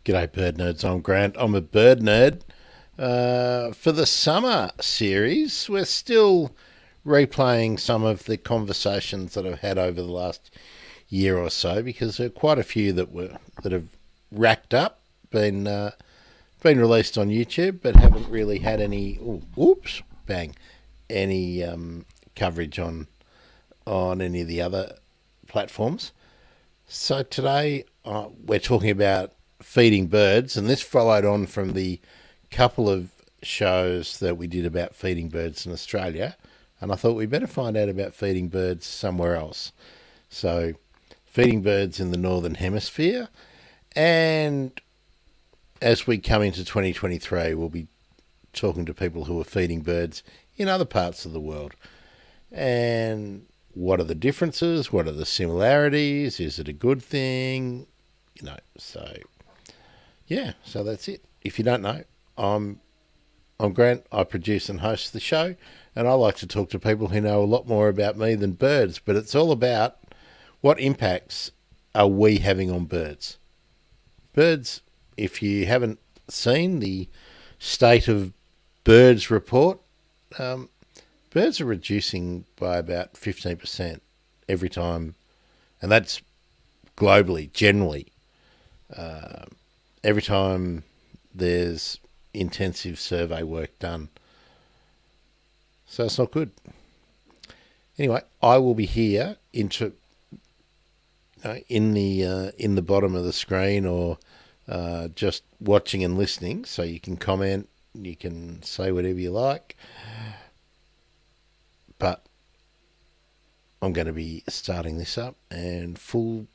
G'day, bird nerds. I'm Grant. I'm a bird nerd. For the summer series, we're still replaying some of the conversations that I've had over the last year or so because there are quite a few that have racked up, been released on YouTube, but haven't really had any. Oops, bang, any coverage on any of the other platforms. So today we're talking about feeding birds, and this followed on from the couple of shows that we did about feeding birds in Australia. And I thought we'd better find out about feeding birds somewhere else. So, feeding birds in the Northern Hemisphere. And as we come into 2023, we'll be talking to people who are feeding birds in other parts of the world. And what are the differences? What are the similarities? Is it a good thing? So that's it. If you don't know, I'm Grant. I produce and host the show, and I like to talk to people who know a lot more about me than birds, but it's all about what impacts are we having on birds. Birds, if you haven't seen the State of Birds report, birds are reducing by about 15% every time, and that's globally, generally. Every time there's intensive survey work done. So it's not good. Anyway, I will be here in the bottom of the screen or just watching and listening, so you can comment, you can say whatever you like. But I'm going to be starting this up and full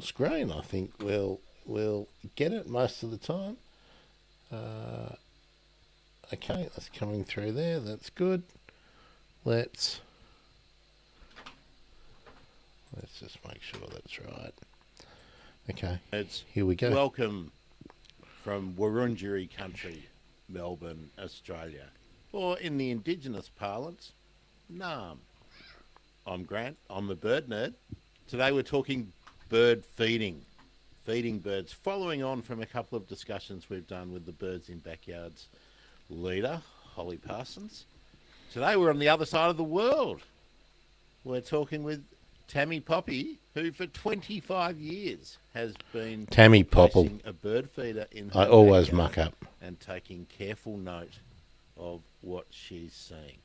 screen. I think we'll get it most of the time. Okay, that's coming through there. That's good. Let's just make sure that's right. Okay, here we go. Welcome from Wurundjeri country, Melbourne, Australia. Or in the Indigenous parlance, Naarm. I'm Grant. I'm a bird nerd. Today we're talking bird feeding birds, following on from a couple of discussions we've done with the Birds in Backyards leader, Holly Parsons. Today we're on the other side of the world. We're talking with Tammy Poppy, who for 25 years has been Tammy Popple, placing a bird feeder in her I always backyard muck up. and taking careful note of what she's seeing.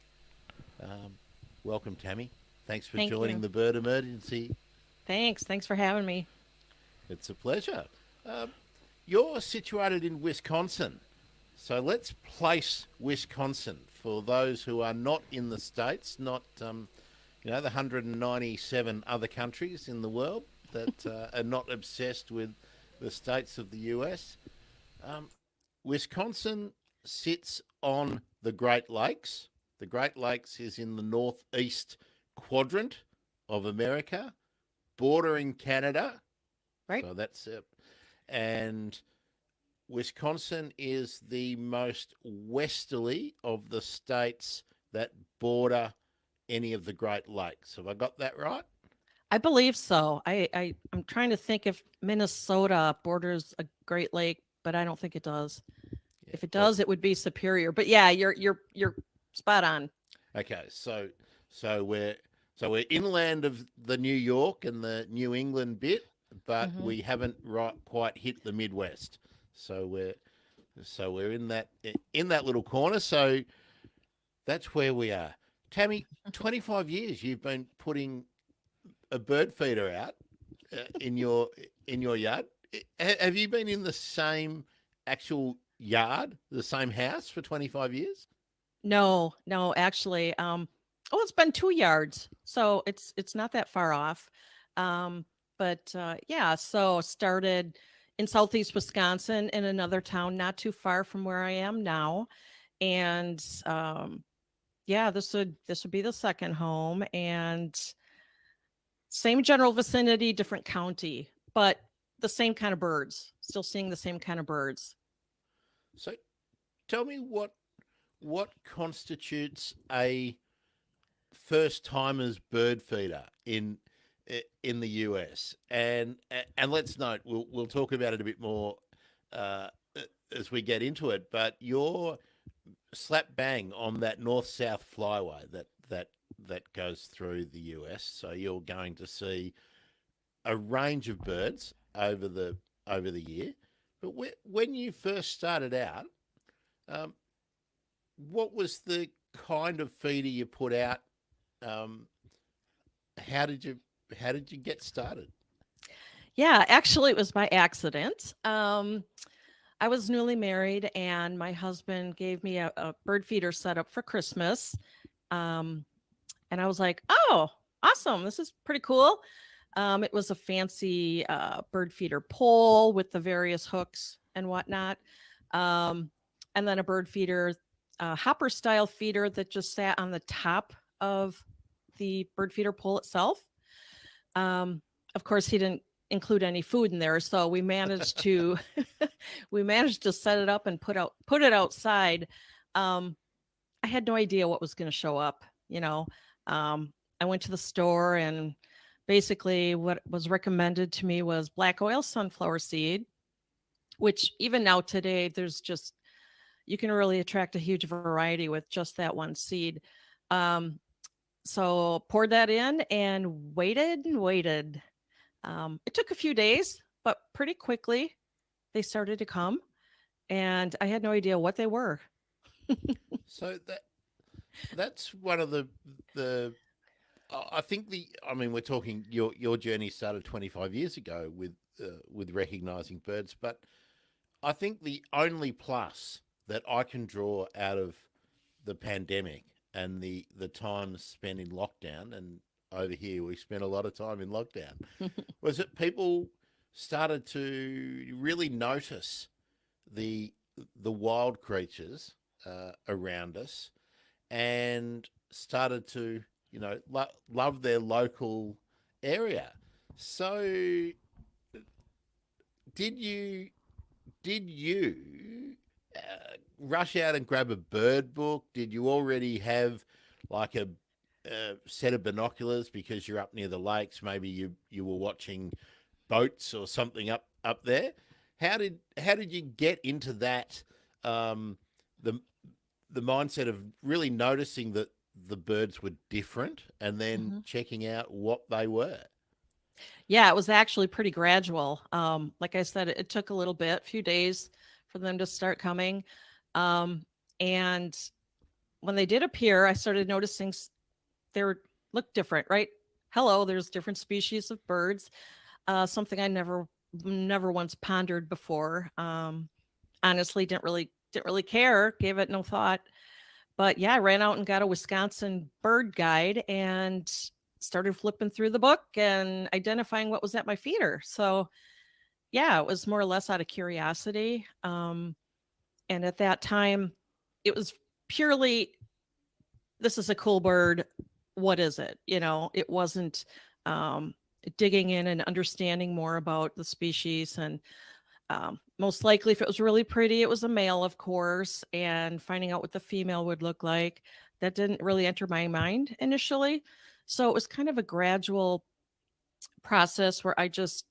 Welcome, Tammy. Thanks for Thank joining you. the Bird Emergency. Thanks for having me. It's a pleasure. You're situated in Wisconsin, so let's place Wisconsin for those who are not in the States, not the 197 other countries in the world that are not obsessed with the states of the US. Wisconsin sits on the Great Lakes. The Great Lakes is in the northeast quadrant of America, bordering Canada. Right. So that's it. And Wisconsin is the most westerly of the states that border any of the Great Lakes. Have I got that right? I believe so. I'm trying to think if Minnesota borders a Great Lake, but I don't think it does. Yeah. If it does, it would be Superior. But yeah, you're spot on. Okay, so we're inland of the New York and the New England bit, but we haven't quite hit the Midwest. So we're in that little corner. So that's where we are. Tammy, 25 years you've been putting a bird feeder out in your yard. Have you been in the same actual yard, the same house for 25 years? No, actually. It's been 2 yards, so it's not that far off. Yeah, so started in southeast Wisconsin in another town not too far from where I am now. And yeah, this would be the second home, and same general vicinity, different county, but the same kind of birds. Still seeing the same kind of birds. So tell me what constitutes a first timers bird feeder in the US, and let's note we'll talk about it a bit more uh, as we get into it, but you're slap bang on that north-south flyway that goes through the US. So you're going to see a range of birds over the year. But when you first started out, um, what was the kind of feeder you put out? Um, how did you how did you get started? Yeah, actually, it was by accident. I was newly married, and my husband gave me a bird feeder setup for Christmas. Um, and I was like, "Oh, awesome! This is pretty cool." It was a fancy bird feeder pole with the various hooks and whatnot, um, and then a bird feeder, hopper style feeder that just sat on the top of the bird feeder pole itself. Um, of course, he didn't include any food in there, so we managed to we managed to set it up and put it outside. Um, I had no idea what was going to show up. You know, I went to the store, and basically what was recommended to me was black oil sunflower seed, which even now today there's just you can really attract a huge variety with just that one seed. Um, so poured that in and waited and waited. It took a few days, but pretty quickly they started to come, and I had no idea what they were. So that's one of the I think I mean we're talking your journey started 25 years ago with recognizing birds, but I think the only plus that I can draw out of the pandemic and the time spent in lockdown, and over here we spent a lot of time in lockdown, was that people started to really notice the the wild creatures around us, and started to love their local area. So did you did you rush out and grab a bird book? Did you already have like a set of binoculars because you're up near the lakes? Maybe you were watching boats or something up there. How did you get into that? The the mindset of really noticing that the birds were different and then Mhm. checking out what they were. Yeah, it was actually pretty gradual. Like I said, it took a little bit, a few days for them to start coming. Um, and when they did appear, I started noticing they were looked different, right? Hello, there's different species of birds. Something I never once pondered before. Honestly, didn't really care, gave it no thought. But yeah, I ran out and got a Wisconsin bird guide and started flipping through the book and identifying what was at my feeder. So yeah, it was more or less out of curiosity. And at that time, it was purely, this is a cool bird. What is it? You know, it wasn't um, digging in and understanding more about the species. And most likely, if it was really pretty, it was a male, of course, and finding out what the female would look like. That didn't really enter my mind initially. So it was kind of a gradual process where I just,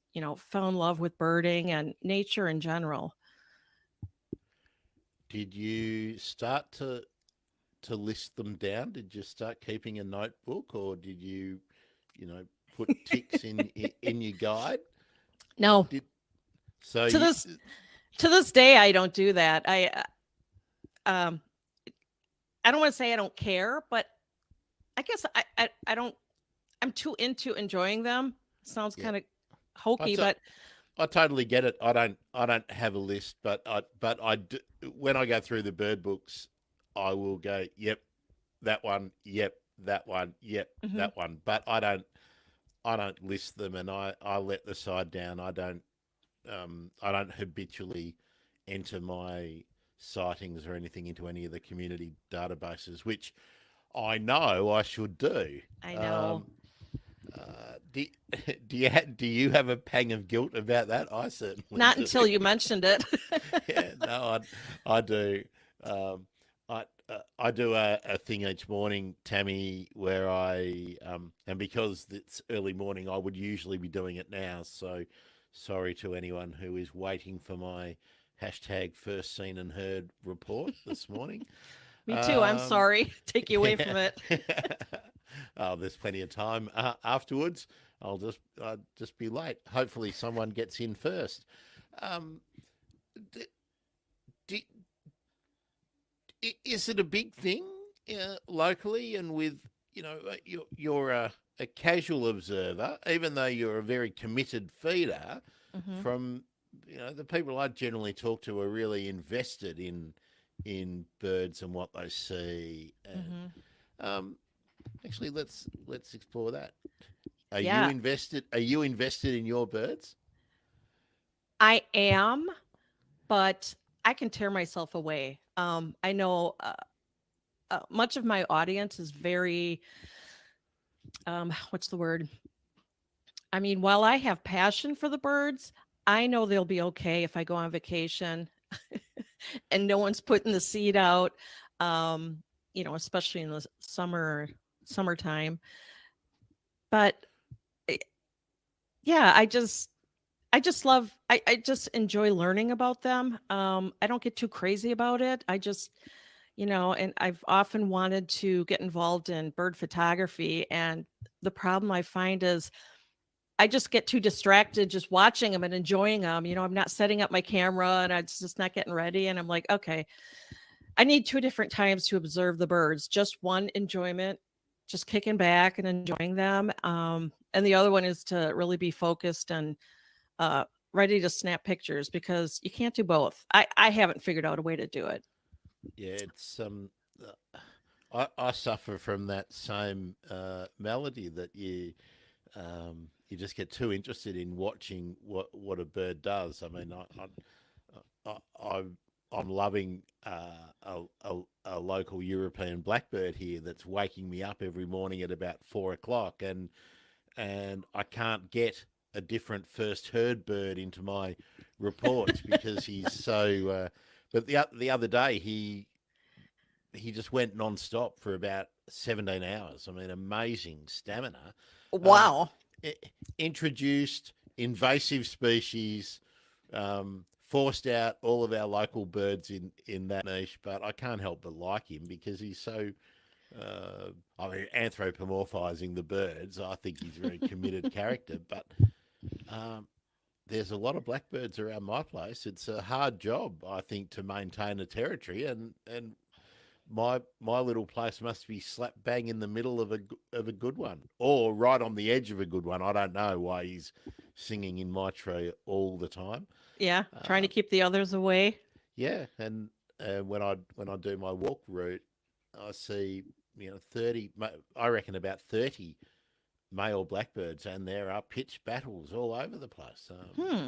fell in love with birding and nature in general. Did you start to list them down? Did you start keeping a notebook, or did you, you know, put ticks in your guide? No, Did so to you? this day, I don't do that. Um, I don't want to say I don't care, but I guess I don't. I'm too into enjoying them. Sounds Yeah, kind of I, hokey, t- but I totally get it. I don't have a list, but I do, when I go through the bird books, I will go, yep, that one, yep, that one, yep, mhm. that one. But I don't list them, and I let the side down. I don't habitually enter my sightings or anything into any of the community databases, which I know I should do. I know. Um, do, do you have a pang of guilt about that? I certainly Not do. until you mentioned it. Yeah, no, I do. Um, I do a thing each morning, Tammy, where and because it's early morning, I would usually be doing it now. So sorry to anyone who is waiting for my hashtag first seen and heard report this morning. Me too. I'm Um, sorry. Take you away from yeah. it. Oh, there's plenty of time afterwards. I'll just be late. Hopefully, someone gets in first. Um, d- d- is it a big thing locally and with you're a casual observer, even though you're a very committed feeder. Hmm. From the people I generally talk to are really invested in birds and what they see. And Hmm. actually, let's explore that. Are you Yeah, invested? Are you invested in your birds? I am, but I can tear myself away. I know much of my audience is very, what's the word? I mean, while I have passion for the birds, I know they'll be okay if I go on vacation and no one's putting the seed out. Um, especially in the summertime. But eh, yeah, I just love I just enjoy learning about them. I don't get too crazy about it. I just, and I've often wanted to get involved in bird photography. And the problem I find is I just get too distracted just watching them and enjoying them. I'm not setting up my camera and I'm just not getting ready. And I'm like, okay, I need two different times to observe the birds. Just one enjoyment, just kicking back and enjoying them. And the other one is to really be focused and uh, ready to snap pictures because you can't do both. I haven't figured out a way to do it. Yeah, it's I suffer from that same malady that you just get too interested in watching what a bird does. I mean, I I'm loving a local European blackbird here that's waking me up every morning at about 4 o'clock, and I can't get a different first heard bird into my reports because he's so. But the other day he just went non-stop for about 17 hours. I mean, amazing stamina. Um, Wow. introduced invasive species, forced out all of our local birds in that niche, but I can't help but like him because he's so. I mean, anthropomorphizing the birds. I think he's a very committed character, but um, there's a lot of blackbirds around my place. It's a hard job, I think, to maintain a territory, and my little place must be slap bang in the middle of a good one, or right on the edge of a good one. I don't know why he's singing in my tree all the time. Yeah, trying to Um, keep the others away. yeah, and when I do my walk route, I see 30. I reckon about 30 male blackbirds, and there are pitched battles all over the place. Hmm.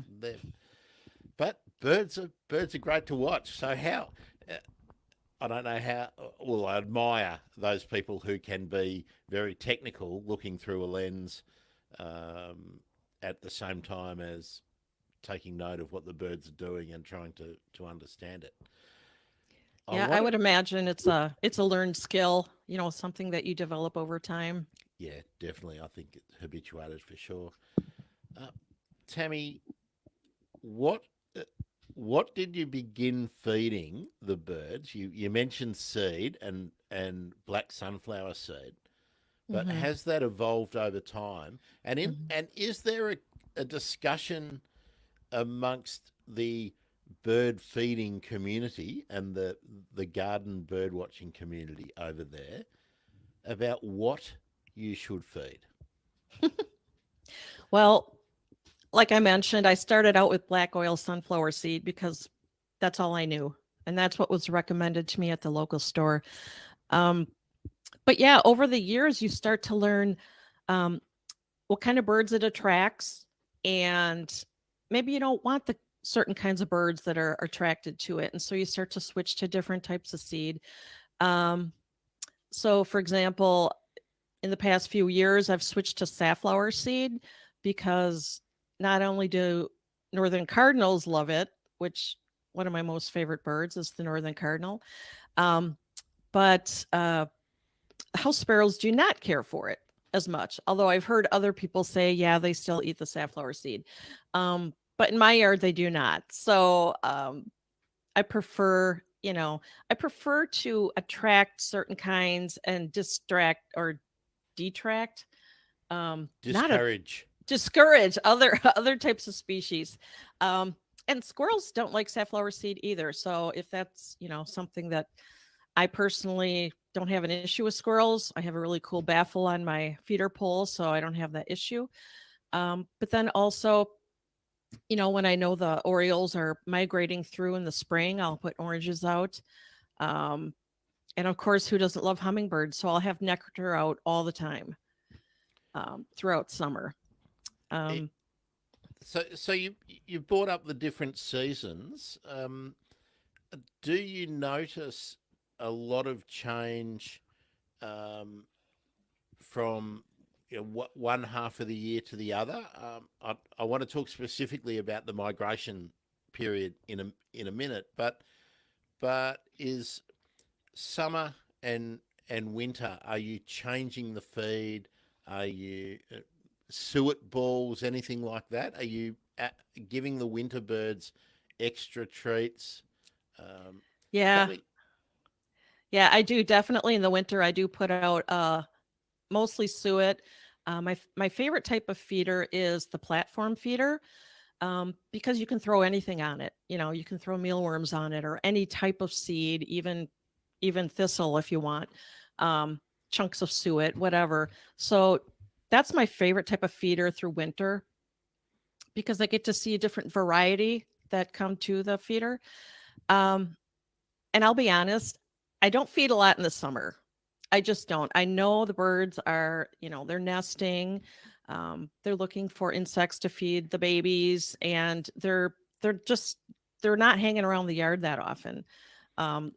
But birds are great to watch. So how? I don't know how. Well, I admire those people who can be very technical, looking through a lens, um, at the same time as taking note of what the birds are doing and trying to understand it. I Yeah, I want to, would imagine it's a learned skill, something that you develop over time. yeah, definitely. I think it's habituated for sure. Uh, Tammy, what uh, what did you begin feeding the birds? You mentioned seed and black sunflower seed. But Hmm. has that evolved over time? Hmm. And is there a discussion amongst the bird feeding community and the garden bird watching community over there about what you should feed? Well, like I mentioned, I started out with black oil sunflower seed because that's all I knew. And that's what was recommended to me at the local store. Um, but yeah, over the years, you start to learn um, what kind of birds it attracts. And maybe you don't want the certain kinds of birds that are attracted to it. And so you start to switch to different types of seed. Um, so, for example, in the past few years, I've switched to safflower seed because not only do northern cardinals love it, which one of my most favorite birds is the northern cardinal, um, but house sparrows do not care for it as much. Although I've heard other people say, yeah, they still eat the safflower seed. But in my yard, they do not. So I prefer, I prefer to attract certain kinds and distract or detract, not a Discourage. discourage other other types of species. Um, and squirrels don't like safflower seed either. So if that's, something that I personally don't have an issue with squirrels, I have a really cool baffle on my feeder pole, so I don't have that issue. But then also, when I know the orioles are migrating through in the spring, I'll put oranges out. Um, and of course, who doesn't love hummingbirds? So I'll have nectar out all the time, throughout summer. It, Um, so you brought up the different seasons. Do you notice a lot of change um, from one half of the year to the other? I want to talk specifically about the migration period in a minute, but is summer and winter, are you changing the feed? Are you suet balls, anything like that? Are you giving the winter birds extra treats? Um, tell yeah, me. yeah, I do definitely in the winter. I do put out mostly suet. My favorite type of feeder is the platform feeder, because you can throw anything on it. You can throw mealworms on it or any type of seed, even thistle if you want, um, chunks of suet, whatever. So that's my favorite type of feeder through winter because I get to see a different variety that come to the feeder. Um, and I'll be honest, I don't feed a lot in the summer. I just don't. I know the birds are, they're nesting. They're looking for insects to feed the babies, and they're not hanging around the yard that often.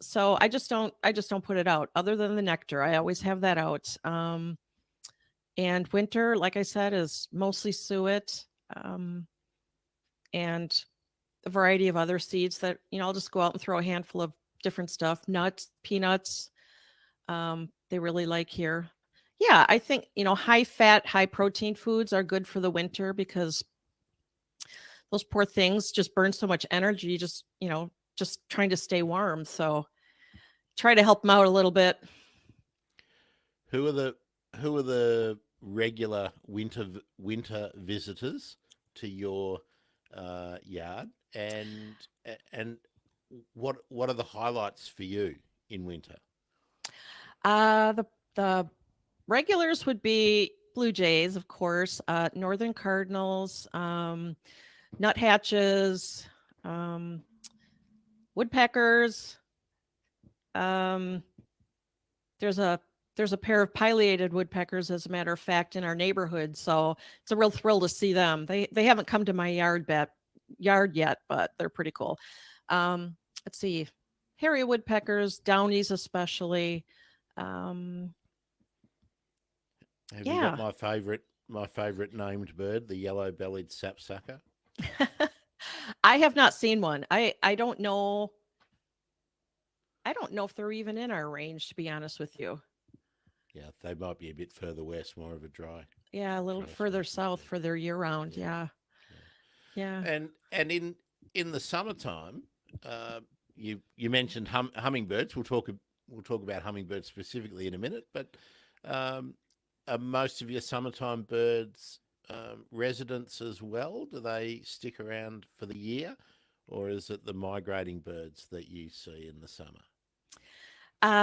So I just don't put it out. Other than the nectar, I always have that out. And winter, like I said, is mostly suet, and a variety of other seeds that I'll just go out and throw a handful of different stuff, nuts, peanuts. They really like here. Yeah, I think high fat, high protein foods are good for the winter because those poor things just burn so much energy just trying to stay warm. So try to help them out a little bit. Who are the regular winter visitors to your yard, and what are the highlights for you in winter? The regulars would be blue jays, of course, northern cardinals, nuthatches, um, woodpeckers. Um, there's a there's a pair of pileated woodpeckers, as a matter of fact, in our neighborhood. So it's a real thrill to see them. They haven't come to my yard yet, but they're pretty cool. Let's see, hairy woodpeckers, downies especially. Um, Have you got yeah. my favorite named bird, the yellow-bellied sapsucker? I have not seen one. I don't know. I don't know if they're even in our range, to be honest with you. Yeah, they might be a bit further west, more of a Yeah, a little dry further species. south for their year round. Yeah, Yeah. yeah. Yeah. And in the summertime, uh, you mentioned hummingbirds. We'll talk about hummingbirds specifically in a minute. But um, are most of your summertime birds residents as well? Do they stick around for the year, or is it the migrating birds that you see in the summer?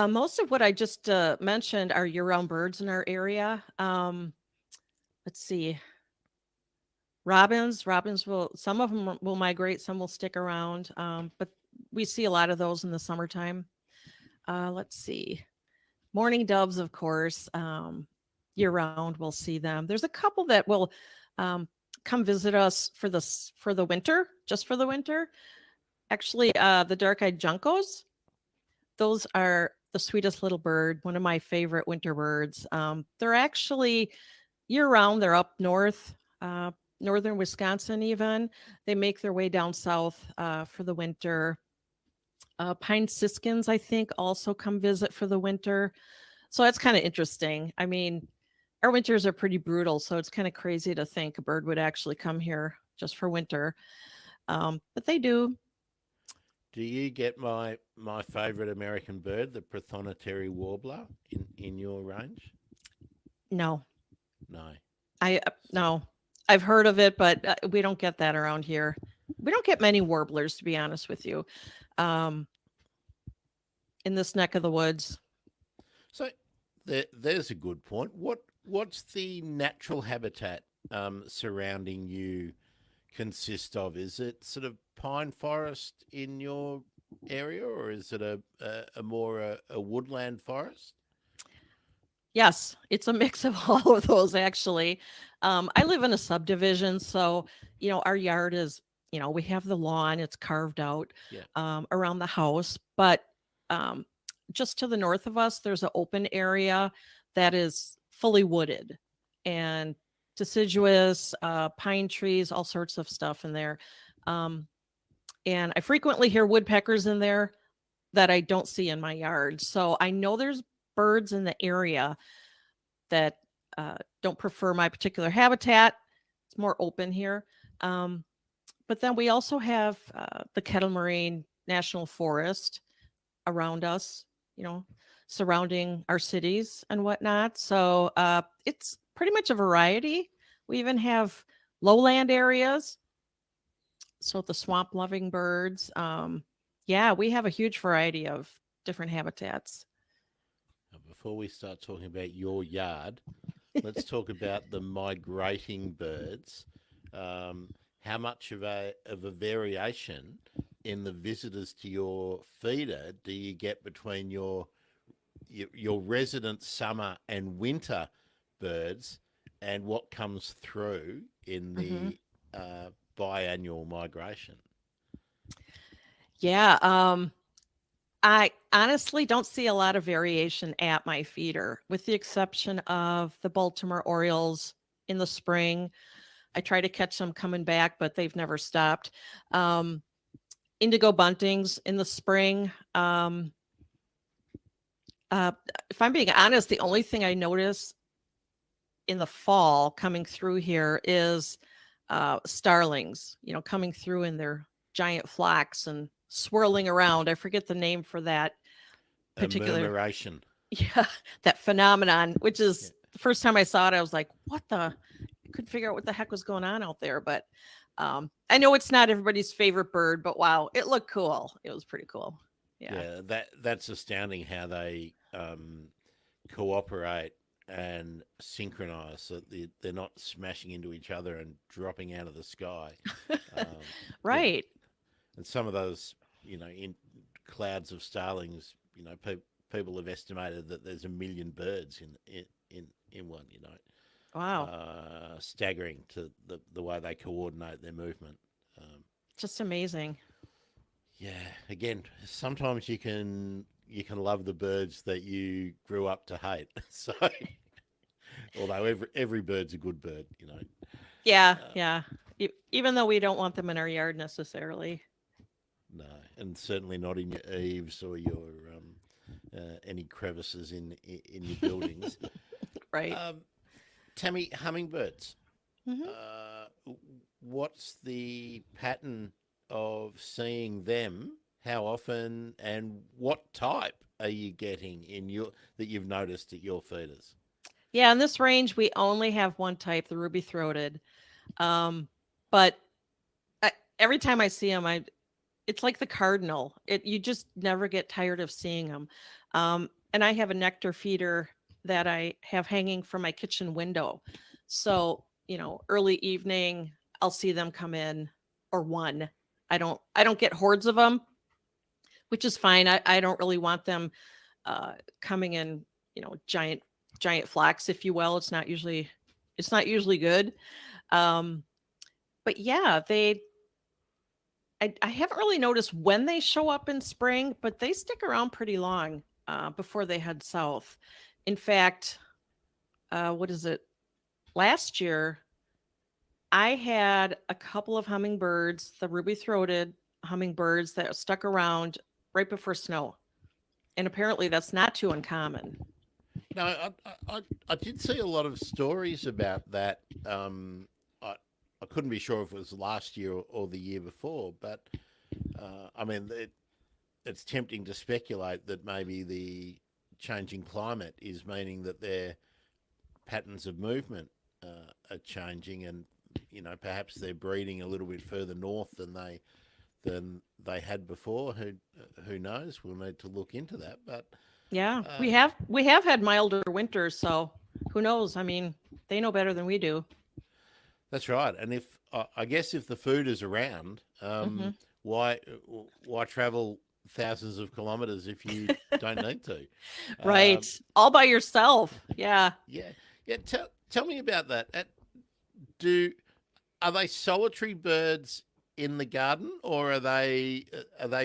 Most of what I just mentioned are year-round birds in our area. Let's see, robins. Robins will. Some of them will migrate. Some will stick around. But we see a lot of those in the summertime. Let's see, mourning doves, of course. Year-round, we'll see them. There's a couple that will um, come visit us for the winter, just for the winter. Actually, the dark-eyed juncos. Those are the sweetest little bird, one of my favorite winter birds. They're actually year round. They're up north, northern Wisconsin, even. They make their way down south for the winter. Pine siskins, I think, also come visit for the winter. So that's kind of interesting. I mean, our winters are pretty brutal, so it's kind of crazy to think a bird would actually come here just for winter. But they do. Do you get my favourite American bird, the prothonotary warbler, in your range? No, No. I So no. I've heard of it, but we don't get that around here. We don't get many warblers, to be honest with you, um, in this neck of the woods. So there's a good point. What's the natural habitat surrounding you consist of? Is it sort of pine forest in your area, or is it a more a woodland forest? Yes, it's a mix of all of those actually. I live in a subdivision, so our yard is, we have the lawn, it's carved out Yeah, around the house, but um, just to the north of us, there's an open area that is fully wooded and deciduous, pine trees, all sorts of stuff in there. Um, and I frequently hear woodpeckers in there that I don't see in my yard. So I know there's birds in the area that don't prefer my particular habitat. It's more open here. Um, but then we also have the Kettle Moraine National Forest around us, you know, surrounding our cities and whatnot. So it's pretty much a variety. We even have lowland areas. So the swamp loving birds. Yeah, we have a huge variety of different habitats. Now, before we start talking about your yard, let's talk about the migrating birds. How much of a variation in the visitors to your feeder do you get between your resident summer and winter birds, and what comes through in Hmm. the biannual migration? Yeah. I honestly don't see a lot of variation at my feeder, with the exception of the Baltimore Orioles in the spring. I try to catch them coming back, but they've never stopped. Um, Indigo buntings in the spring. Uh, if I'm being honest, the only thing I notice in the fall coming through here is starlings, coming through in their giant flocks and swirling around. I forget the name for that A particular, murmuration. yeah, that phenomenon, which Yeah. is the first time I saw it, I was like, what the? I couldn't figure out what the heck was going on out there. But I know it's not everybody's favorite bird, but wow, it looked cool. It was pretty cool. Yeah. Yeah, that's astounding how they cooperate and synchronize so that they're not smashing into each other and dropping out of the sky. Um, yeah, Right. and some of those, in clouds of starlings, people have estimated that there's a million birds in one. Wow. Staggering to the way they coordinate their movement. Um, Just amazing. yeah, again, sometimes you can love the birds that you grew up to hate. So, although every bird's a good bird. Yeah. Uh, Yeah. Even though we don't want them in our yard necessarily. no, and certainly not in your eaves or your any crevices in your buildings. Right. Um, Tammy, hummingbirds. Hmm. Uh, what's the pattern of seeing them? How often and what type are you getting in your that you've noticed at your feeders? Yeah. In this range, we only have one type, the ruby throated. But every time I see them, it's like the cardinal. You just never get tired of seeing them. And I have a nectar feeder that I have hanging from my kitchen window. So, early evening, I'll see them come in, or one. I don't get hordes of them, which is fine. I don't really want them coming in, giant flocks, if you will. It's not usually good. Um, but yeah, I haven't really noticed when they show up in spring, but they stick around pretty long before they head south. In fact, what is it? Last year, I had a couple of hummingbirds, the ruby throated hummingbirds, that stuck around right before snow. And apparently, that's not too uncommon. No, I did see a lot of stories about that. I couldn't be sure if it was last year or the year before, but I mean, it's tempting to speculate that maybe the changing climate is meaning that their patterns of movement are changing, and perhaps they're breeding a little bit further north than they had before. Who knows? We'll need to look into that. But Yeah, uh, we have had milder winters, so who knows? I mean, they know better than we do. that's right. And if I guess if the food is around, Hmm. why why travel thousands of kilometres if you don't need to? Right. Um, All by yourself. Yeah. yeah, yeah. Tell me about that. Do Are they solitary birds in the garden, or are they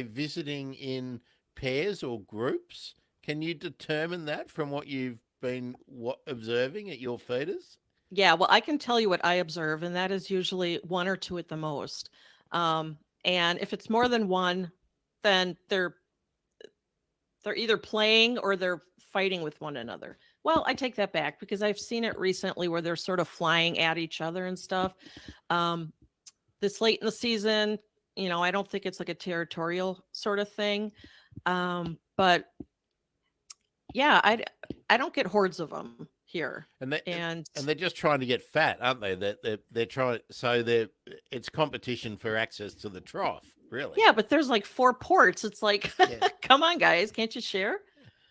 visiting in pairs or groups? Can you determine that from what you've been observing at your feeders? Yeah, well, I can tell you what I observe, and that is usually one or two at the most. And if it's more than one, then they're either playing or they're fighting with one another. Well, I take that back because I've seen it recently where they're sort of flying at each other and stuff. Um, this late in the season, I don't think it's like a territorial sort of thing. But yeah, I don't get hordes of them here. And they And and they're just trying to get fat, aren't they? They're trying, so it's competition for access to the trough, really. yeah, but there's like four ports. It's like, Yeah, come on, guys, can't you share?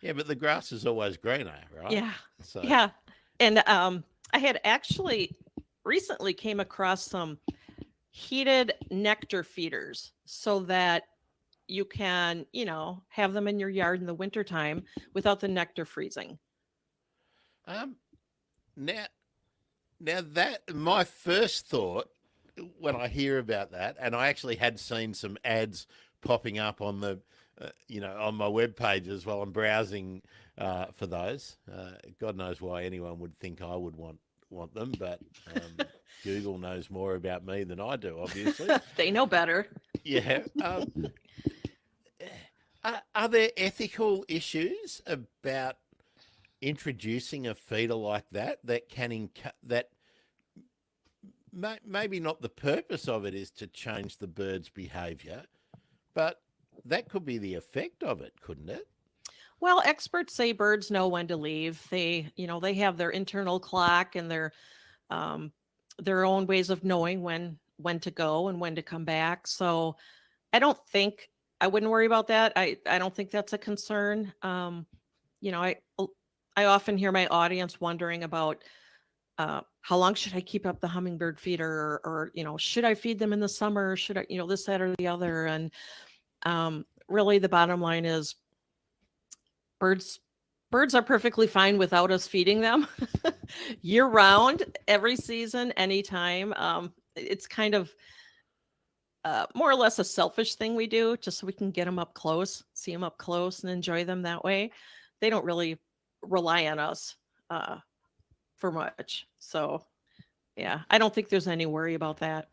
yeah, but the grass is always greener, right? Yeah, So yeah. And I had actually recently came across some heated nectar feeders so that you can, have them in your yard in the wintertime without the nectar freezing. um, now now that my first thought when I hear about that, and I actually had seen some ads popping up on on my web pages while I'm browsing for those. God knows why anyone would think I would want them, but Google knows more about me than I do, obviously. They know better. Yeah. Are there ethical issues about introducing a feeder like that can that maybe not the purpose of it is to change the bird's behaviour, but that could be the effect of it, couldn't it? Well, experts say birds know when to leave. They have their internal clock and um, their own ways of knowing when to go and when to come back. So I wouldn't worry about that. I don't think that's a concern. You know, I I often hear my audience wondering about how long should I keep up the hummingbird feeder, or should I feed them in the summer? Should I, this, that, or the other? And really, the bottom line is birds birds are perfectly fine without us feeding them year round, every season, anytime. It's kind of more or less a selfish thing we do just so we can get them up close, see them up close, and enjoy them that way. They don't really rely on us uh, for much. So, yeah, I don't think there's any worry about that.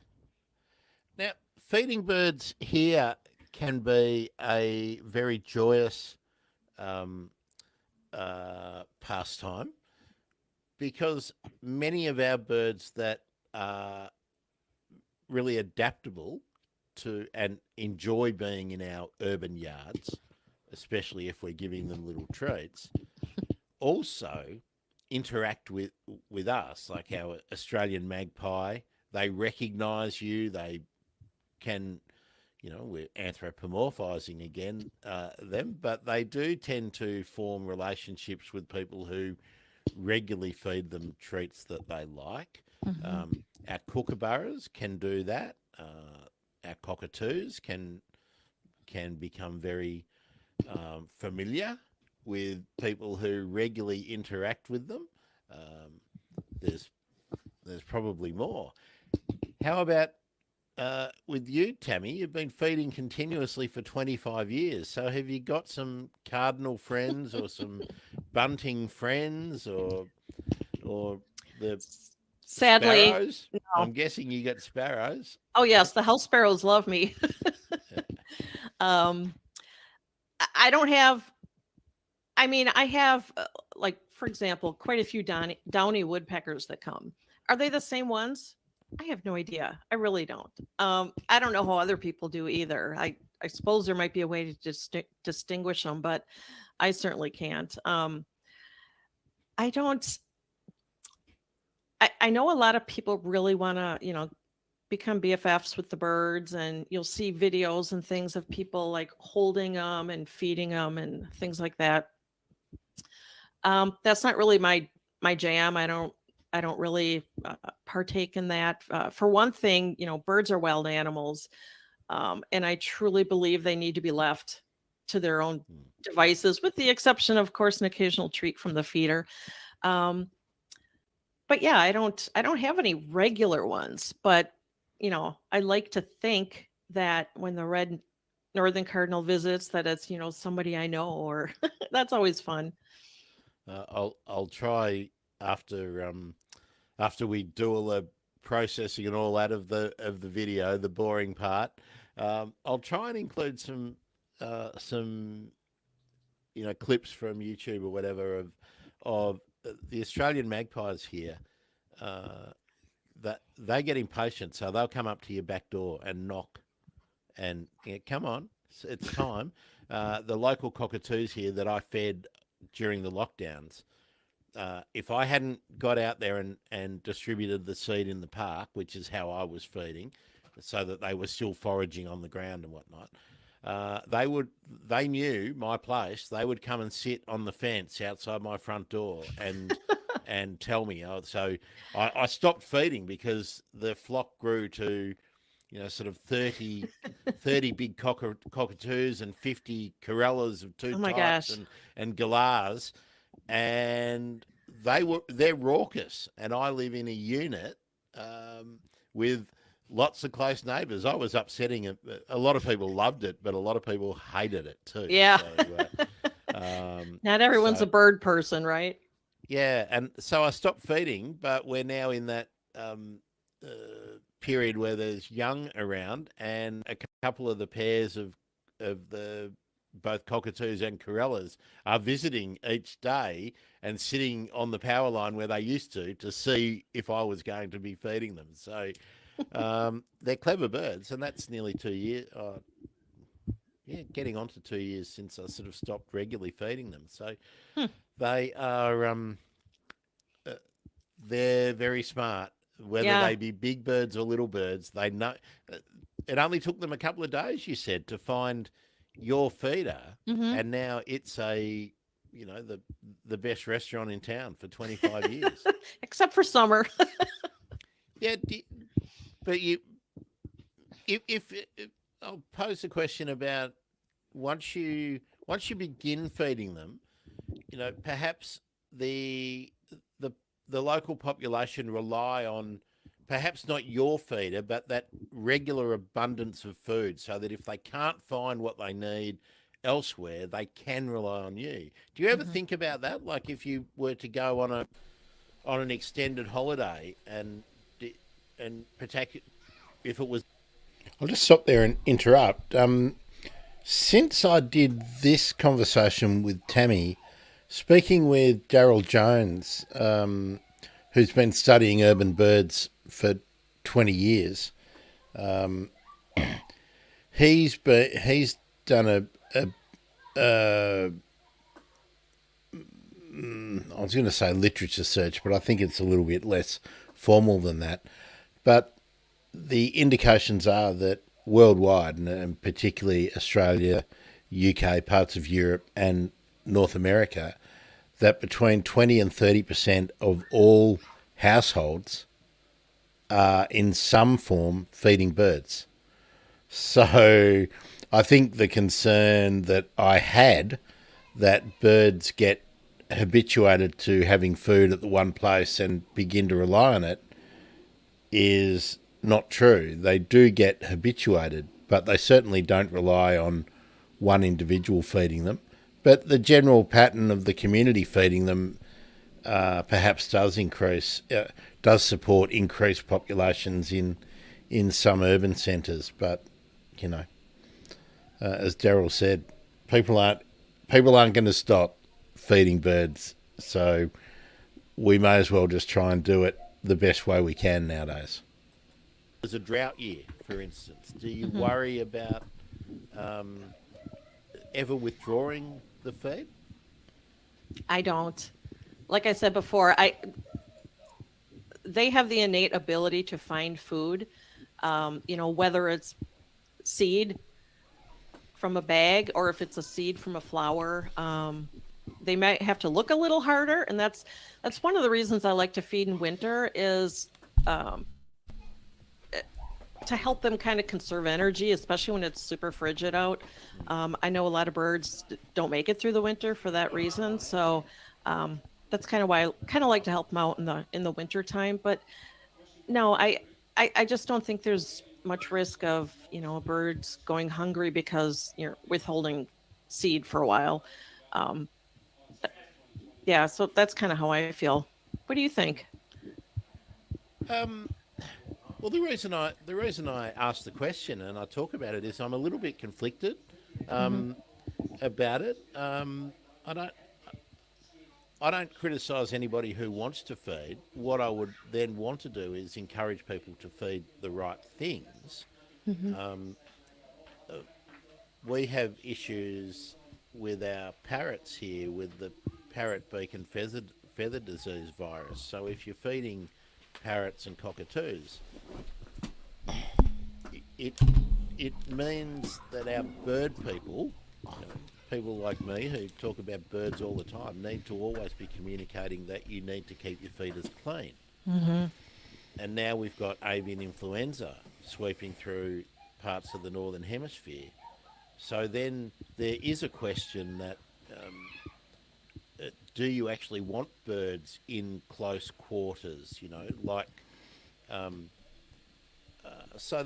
Now, feeding birds here can be a very joyous um, pastime because many of our birds that are really adaptable to and enjoy being in our urban yards, especially if we're giving them little treats, also interact with us, like our Australian magpie. They recognise you. They can, we're anthropomorphizing again them, but they do tend to form relationships with people who regularly feed them treats that they like. Mhm. Our kookaburras can do that. Our cockatoos can become very familiar with people who regularly interact with them. Um, there's there's probably more. How about with you, Tammy? You've been feeding continuously for 25 years. So have you got some cardinal friends or some bunting friends or the Sadly, sparrows? no. I'm guessing you got sparrows. Oh yes, the house sparrows love me. um, I don't have. I mean, I have like, for example, quite a few downy woodpeckers that come. Are they the same ones? I have no idea. I really don't. I don't know how other people do either. I suppose there might be a way to distinguish them, but I certainly can't. I don't. I know a lot of people really want to, become BFFs with the birds, and you'll see videos and things of people like holding them and feeding them and things like that. That's not really my jam. I don't really partake in that. For one thing, birds are wild animals, and I truly believe they need to be left to their own devices, with the exception, of course, an occasional treat from the feeder. Um, but yeah, I don't have any regular ones, but I like to think that when the red northern cardinal visits, that it's somebody I know, or that's always fun. I'll try after after we do all the processing and all that of the video, the boring part. I'll try and include some clips from YouTube or whatever of the Australian magpies here. That they get impatient, so they'll come up to your back door and knock, and come on, it's time. The local cockatoos here that I fed during the lockdowns, if I hadn't got out there and distributed the seed in the park, which is how I was feeding, so that they were still foraging on the ground and whatnot, they knew my place. They would come and sit on the fence outside my front door and tell me. So I stopped feeding because the flock grew to, sort of 30 big cockatoos and 50 corellas of two Oh my types gosh. and galahs, and they're raucous. And I live in a unit with lots of close neighbours. I was upsetting it. A lot of people loved it, but a lot of people hated it too. Yeah. So, Not everyone's a bird person, right? yeah, and so I stopped feeding, but we're now in that period where there's young around, and a couple of the pairs of the both cockatoos and corellas are visiting each day and sitting on the power line where they used to see if I was going to be feeding them. So they're clever birds, and that's nearly 2 years. Yeah, getting on to 2 years since I sort of stopped regularly feeding them. So they are they're very smart. Whether Yeah. they be big birds or little birds, they know. It only took them a couple of days, you said, to find your feeder, Hmm. and now it's the best restaurant in town for 25 years. Except for summer. Yeah, but if I'll pose a question about once you begin feeding them, perhaps the local population rely on perhaps not your feeder, but that regular abundance of food, so that if they can't find what they need elsewhere, they can rely on you. Do you ever Mhm. think about that? Like if you were to go on an extended holiday and protect if it was. I'll just stop there and interrupt. Since I did this conversation with Tammy, speaking with Daryl Jones, who's been studying urban birds for 20 years, he's done I was going to say literature search, but I think it's a little bit less formal than that. But the indications are that worldwide, and particularly Australia, UK, parts of Europe, and North America, that between 20 and 30% of all households are in some form feeding birds. So I think the concern that I had, that birds get habituated to having food at the one place and begin to rely on it, is not true. They do get habituated, but they certainly don't rely on one individual feeding them. But the general pattern of the community feeding them perhaps does support increased populations in some urban centres. But as Daryl said, people aren't going to stop feeding birds, so we may as well just try and do it the best way we can nowadays. There's a drought year, for instance. Do you Mhm. worry about um, ever withdrawing the feed? I don't. Like I said before, I they have the innate ability to find food. Whether it's seed from a bag or if it's a seed from a flower. They might have to look a little harder, and that's one of the reasons I like to feed in winter is um, to help them kind of conserve energy, especially when it's super frigid out. I know a lot of birds don't make it through the winter for that reason, so that's kind of why I kind of like to help them out in the winter time. But no, I just don't think there's much risk of birds going hungry because you're withholding seed for a while. Um, yeah, so that's kind of how I feel. What do you think? Um, well, the reason I ask the question and I talk about it is I'm a little bit conflicted Hmm. um, about it. I don't I don't criticise anybody who wants to feed. What I would then want to do is encourage people to feed the right things. Hmm. Um, we have issues with our parrots here with the parrot beak and feather disease virus. So if you're feeding parrots and cockatoos, it it means that our bird people, people like me who talk about birds all the time, need to always be communicating that you need to keep your feeders clean. Hmm. And now we've got avian influenza sweeping through parts of the northern hemisphere. So then there is a question that do you actually want birds in close quarters? Like um, so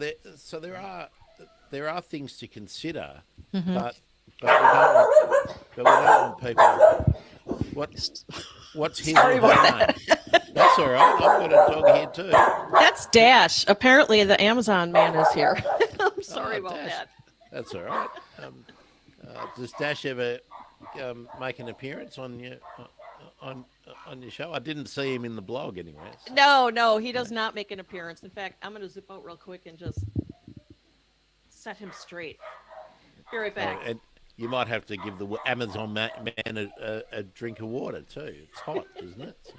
there are things to consider, Hmm. but but we don't want people. What what's his Sorry or her about name? that. That's all right. I've got a dog here too. That's Dash. Apparently, the Amazon man is here. I'm sorry Oh, about Dash. that. That's all right. Does Dash ever make an appearance on your show? I didn't see him in the blog anyway. So. No, no, he No. does not make an appearance. In fact, I'm going to zip out real quick and just set him straight. Be right back. And you might have to give the Amazon man a drink of water too. It's hot, isn't it? So,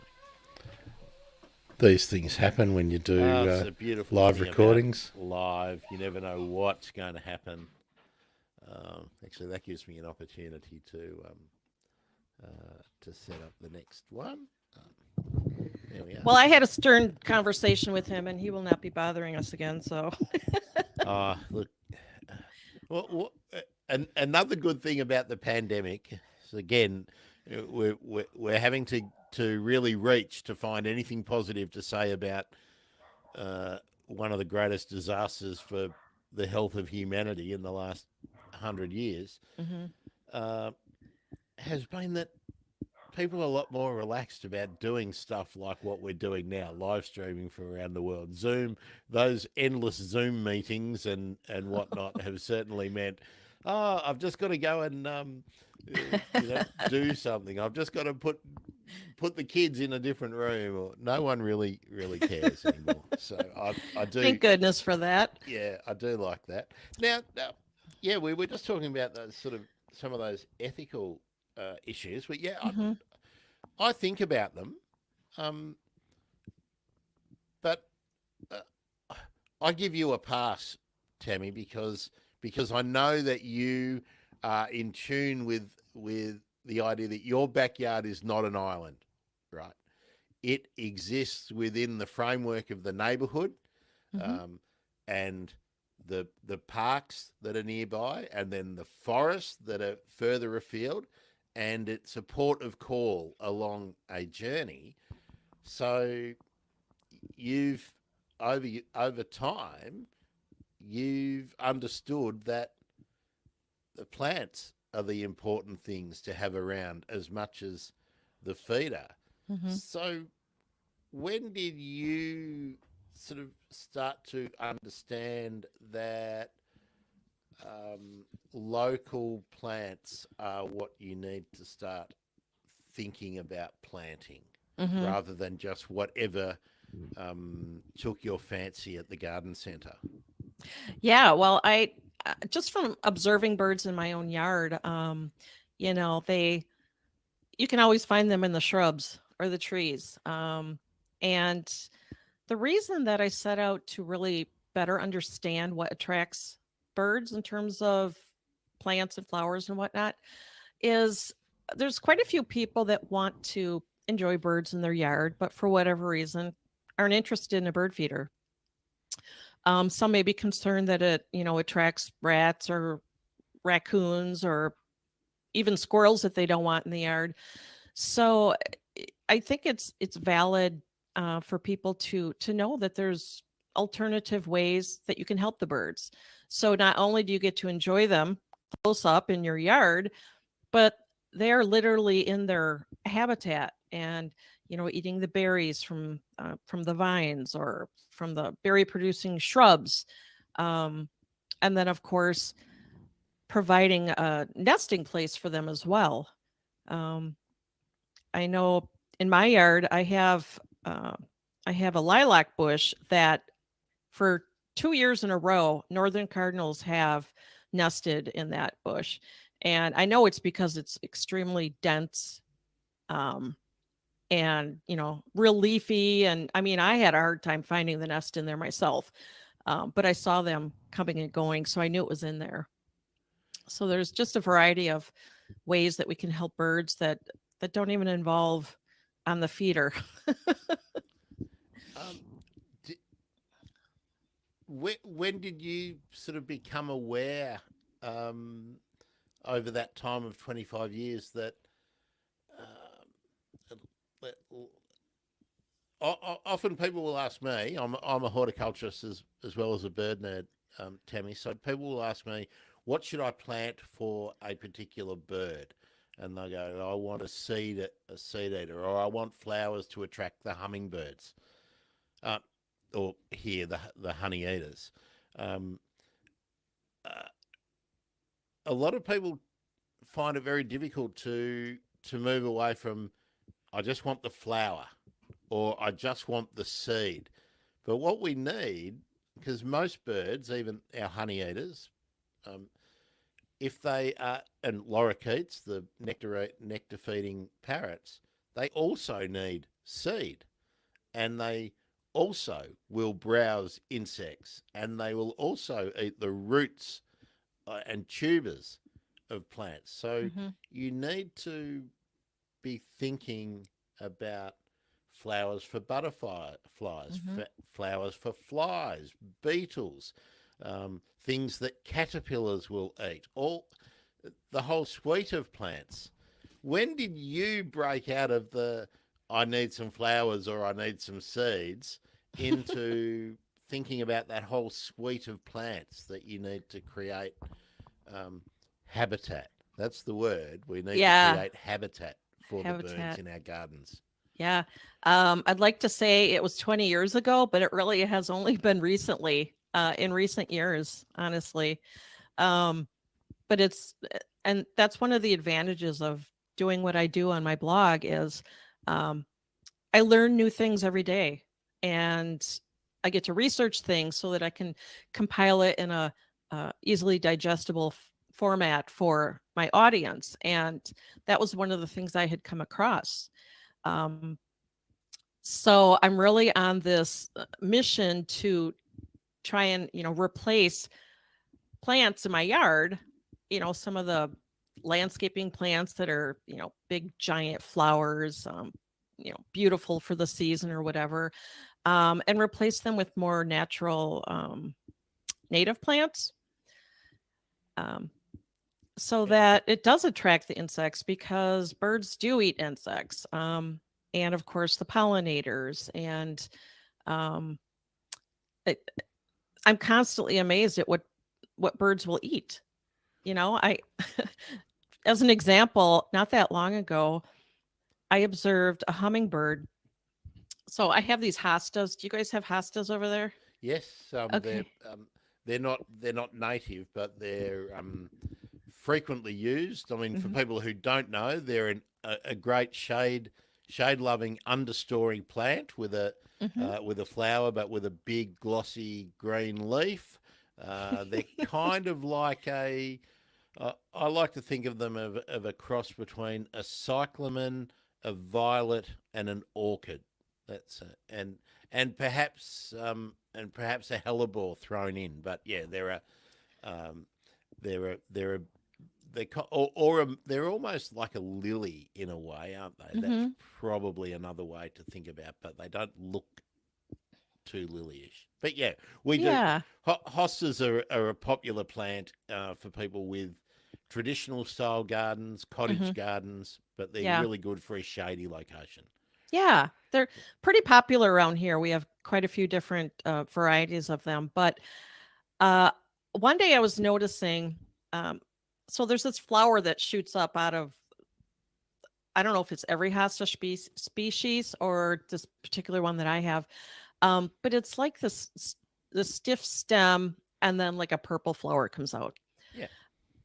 These things happen when you do it's a beautiful live thing about recordings. live. You never know what's going to happen. Actually, that gives me an opportunity to set up the next one. There we are. Well, I had a stern conversation with him, and he will not be bothering us again. So, Look, and another good thing about the pandemic is again, we're having to really reach to find anything positive to say about one of the greatest disasters for the health of humanity in the last 100 years. hmm. Uh, has been that people are a lot more relaxed about doing stuff like what we're doing now, live streaming from around the world. Zoom, those endless Zoom meetings and whatnot have certainly meant, oh, I've just got to go and do something. I've just got to put the kids in a different room, or no one really cares anymore. So I do, Thank goodness for that. yeah, I do like that. Now, yeah, we were just talking about those sort of some of those ethical issues, but yeah, Hmm. I think about them, um, but uh, I give you a pass, Tammy, because I know that you are in tune with the idea that your backyard is not an island, right? It exists within the framework of the neighbourhood, Hmm. um, and the parks that are nearby, and then the forests that are further afield, and it's a port of call along a journey. So you've over time you've understood that the plants are the important things to have around as much as the feeder. Hmm. So when did you sort of start to understand that local plants are what you need to start thinking about planting Hmm. rather than just whatever took your fancy at the garden centre? Yeah. Well, just from observing birds in my own yard, you know, you can always find them in the shrubs or the trees. And the reason that I set out to really better understand what attracts birds in terms of plants and flowers and whatnot is there's quite a few people that want to enjoy birds in their yard, but for whatever reason aren't interested in a bird feeder. Some may be concerned that it, you know, attracts rats or raccoons or even squirrels that they don't want in the yard. So I think it's valid for people to know that there's alternative ways that you can help the birds. So not only do you get to enjoy them close up in your yard, but they're literally in their habitat and you know eating the berries from the vines or from the berry producing shrubs, um, and then of course providing a nesting place for them as well. Um, I know in my yard uh, I have a lilac bush that for 2 years in a row, northern cardinals have nested in that bush, and I know it's because it's extremely dense, um, and you know real leafy. And I mean, I had a hard time finding the nest in there myself, but I saw them coming and going, so I knew it was in there. So there's just a variety of ways that we can help birds that don't even involve on the feeder. Um, di when did you sort of become aware um, over that time of 25 years that um, often people will ask me, I'm a horticulturist as well as a bird nerd, Tammy. So people will ask me, what should I plant for a particular bird? And they go, I want a seed eater, or I want flowers to attract the hummingbirds, uh, or here the honey eaters. Um, uh, a lot of people find it very difficult to move away from I just want the flower or I just want the seed. But what we need, because most birds, even our honey eaters, um, if they are, and lorikeets, the nectar feeding parrots, they also need seed and they also will browse insects and they will also eat the roots and tubers of plants. So Hmm. you need to be thinking about flowers for butterflies, Hmm. flowers for flies, beetles, things that caterpillars will eat, all the whole suite of plants. When did you break out of the I need some flowers or I need some seeds into thinking about that whole suite of plants that you need to create um, habitat? That's the word. We need to Yeah, create habitat for the birds habitat. in our gardens. Yeah. I'd like to say it was 20 years ago, but it really has only been recently, in recent years, honestly. Um, but and that's one of the advantages of doing what I do on my blog is, um, I learn new things every day and I get to research things so that I can compile it in a easily digestible format for my audience. And that was one of the things I had come across. Um, so I'm really on this mission to try and, you know, replace plants in my yard, you know, some of the landscaping plants that are, you know, big giant flowers, you know, beautiful for the season or whatever, and replace them with more natural native plants, um, so that it does attract the insects because birds do eat insects. And of course, the pollinators. And um, it, I'm constantly amazed at what birds will eat. You know, as an example, not that long ago, I observed a hummingbird. So I have these hostas. Do you guys have hostas over there? Yes, Okay. they're not native, but they're frequently used. I mean, for Hmm. people who don't know, they're a great shade loving understory plant Hmm. with a flower, but with a big glossy green leaf. They're kind of like I like to think of them of a cross between a cyclamen, a violet, and an orchid. That's and perhaps a hellebore thrown in. But yeah, um, there are they're almost like a lily in a way, aren't they? That's Hmm. probably another way to think about, but they don't look too lily-ish. But yeah, we do. Yeah. Hostas are a popular plant for people with traditional style gardens, cottage Hmm. gardens, but they're Yeah. really good for a shady location. Yeah. They're pretty popular around here. We have quite a few different varieties of them. But uh, one day I was noticing, um, so there's this flower that shoots up out of, I don't know if it's every hosta species or this particular one that I have. But it's like the stiff stem and then like a purple flower comes out. Yeah.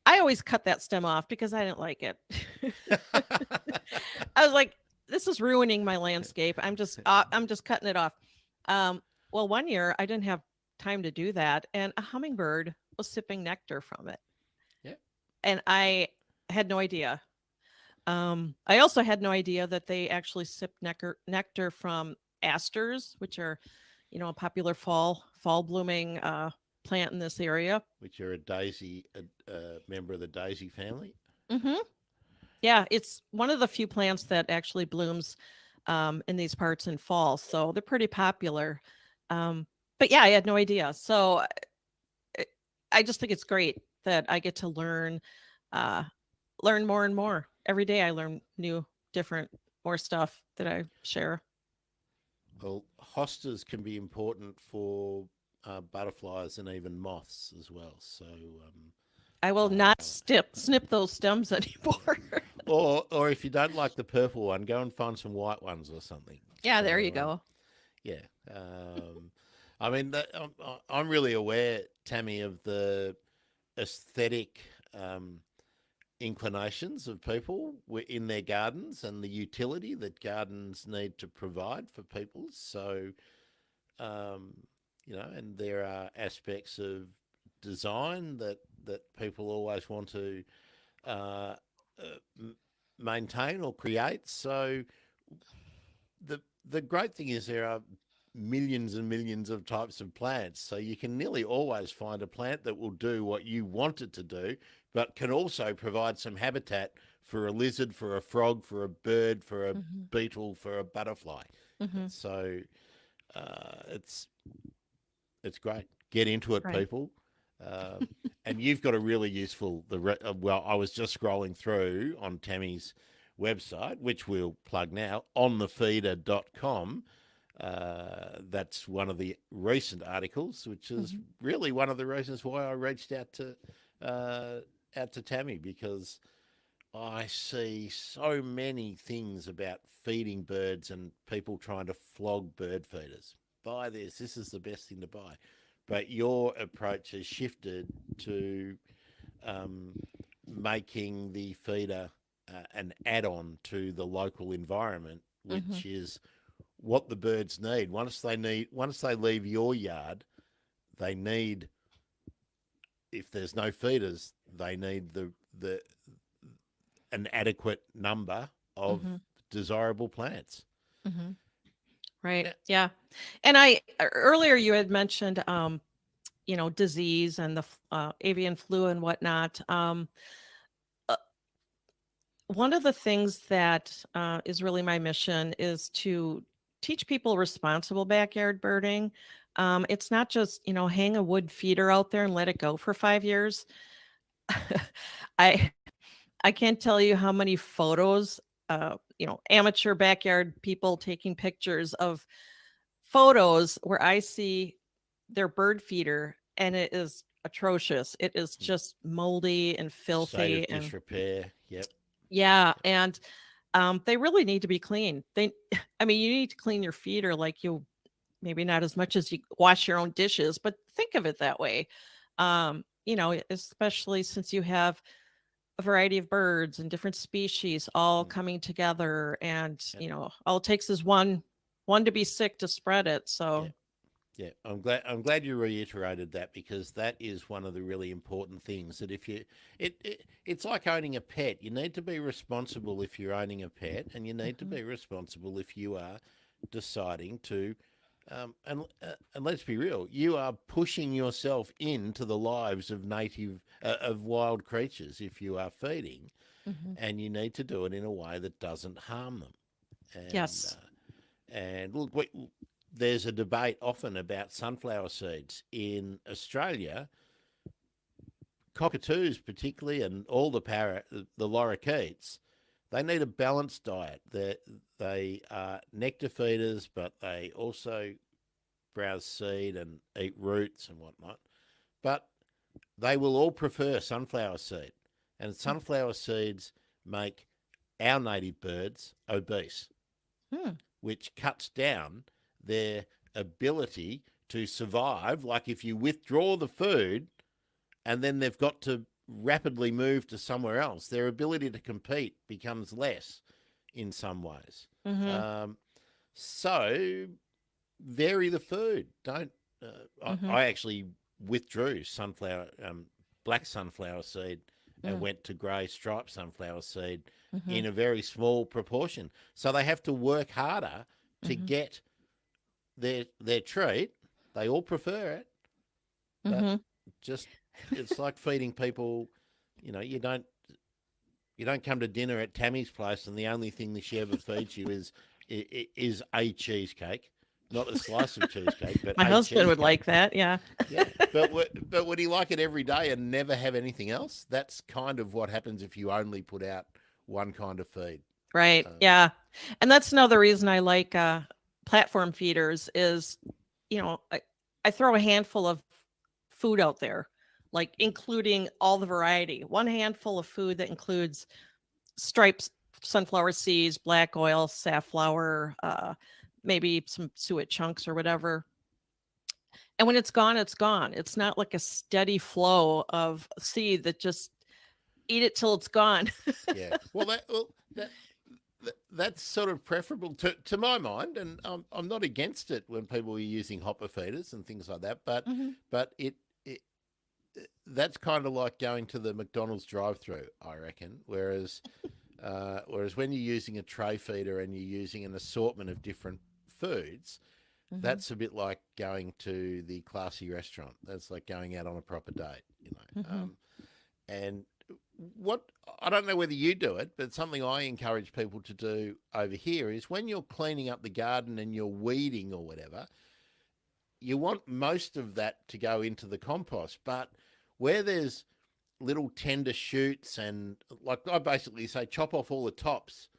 I always cut that stem off because I didn't like it. I was like, this is ruining my landscape. I'm just cutting it off. Um, well, one year I didn't have time to do that, and a hummingbird was sipping nectar from it, Yeah. and I had no idea. I also had no idea that they actually sip nectar from asters, which are, a popular fall blooming plant in this area. Which are a member of the daisy family. Hmm. Yeah, it's one of the few plants that actually blooms in these parts in fall, so they're pretty popular. But yeah, I had no idea. So I I just think it's great that I get to uh, learn more and more every day. I learn new, different, more stuff that I share. Well, hostas can be important for butterflies and even moths as well. So, I will not uh, snip those stems anymore. or if you don't like the purple one, go and find some white ones or something. Yeah, there you So, go. yeah. I mean, I'm really aware, Tammy, of the aesthetic inclinations of people in their gardens and the utility that gardens need to provide for people. So, um, and there are aspects of design that people always want to uh, maintain or create. So the great thing is there are millions and millions of types of plants, so you can nearly always find a plant that will do what you want it to do, but can also provide some habitat for a lizard, for a frog, for a bird, for a Hmm. beetle, for a butterfly. Hmm. So it's great. Get into it, Right. people. Uh, and you've got a really useful. Well, I was just scrolling through on Tammy's website, which we'll plug now, onthefeeder.com. That's one of the recent articles, which is Hmm. really one of the reasons why I reached out to Tammy, because I see so many things about feeding birds and people trying to flog bird feeders. Buy this. This is the best thing to buy. But your approach has shifted to um, making the feeder an add-on to the local environment, Hmm. which is what the birds need. Once they leave your yard, they need. If there's no feeders, they need the an adequate number of Hmm. desirable plants. Hmm. Right. Now, Yeah. And I earlier you had mentioned disease and the avian flu and whatnot. Uh, One of the things that is really my mission is to teach people responsible backyard birding. It's not just hang a wood feeder out there and let it go for 5 years. I I can't tell you how many photos, amateur backyard people taking pictures of photos where I see their bird feeder and it is atrocious. It is just moldy and state filthy of and disrepair. Yep. yeah, and they really need to be clean. I mean, you need to clean your feeder like you maybe not as much as you wash your own dishes, but think of it that way. Especially since you have a variety of birds and different species all Mm, coming together, and yep. all it takes is one to be sick to spread it. Yeah. So Yeah, I'm glad you reiterated that, because that is one of the really important things. That if you it's like owning a pet. You need to be responsible if you're owning a pet, and you need to Hmm. be responsible if you are deciding to. And let's be real, you are pushing yourself into the lives of of wild creatures if you are feeding, Hmm. and you need to do it in a way that doesn't harm them. And Yes. and look, there's a debate often about sunflower seeds in Australia. Cockatoos, particularly, and all the lorikeets, they need a balanced diet. They are nectar feeders, but they also browse seed and eat roots and whatnot. But they will all prefer sunflower seed, and sunflower seeds make our native birds obese, Hmm. which cuts down their ability to survive. Like if you withdraw the food and then they've got to rapidly move to somewhere else, their ability to compete becomes less in some ways. Hmm. Um, so vary the food. Don't. Hmm. I actually withdrew black sunflower seed, and went to grey striped sunflower seed Hmm. in a very small proportion. So they have to work harder to Hmm. get their treat. They all prefer it, but Hmm. just it's like feeding people. You don't come to dinner at Tammy's place and the only thing that she ever feeds you is a cheesecake, not a slice of cheesecake, but My a husband would cheesecake. like that. Yeah. Yeah, but would he like it every day and never have anything else? That's kind of what happens if you only put out one kind of feed. Right. Um, Yeah. And that's another reason I like platform feeders is, I throw a handful of food out there, like including all the variety. One handful of food that includes stripes, sunflower seeds, black oil, safflower, maybe some suet chunks or whatever. And when it's gone, it's gone. It's not like a steady flow of seed that just eat it till it's gone. yeah, that's sort of preferable to my mind, and I'm not against it when people are using hopper feeders and things like that. But Hmm. but it that's kind of like going to the McDonald's drive-through, I reckon. Whereas when you're using a tray feeder and you're using an assortment of different foods, Hmm. that's a bit like going to the classy restaurant. That's like going out on a proper date. Hmm. And what I don't know whether you do it, but something I encourage people to do over here is when you're cleaning up the garden and you're weeding or whatever, you want most of that to go into the compost. But where there's little tender shoots, and like I basically say, chop off all the tops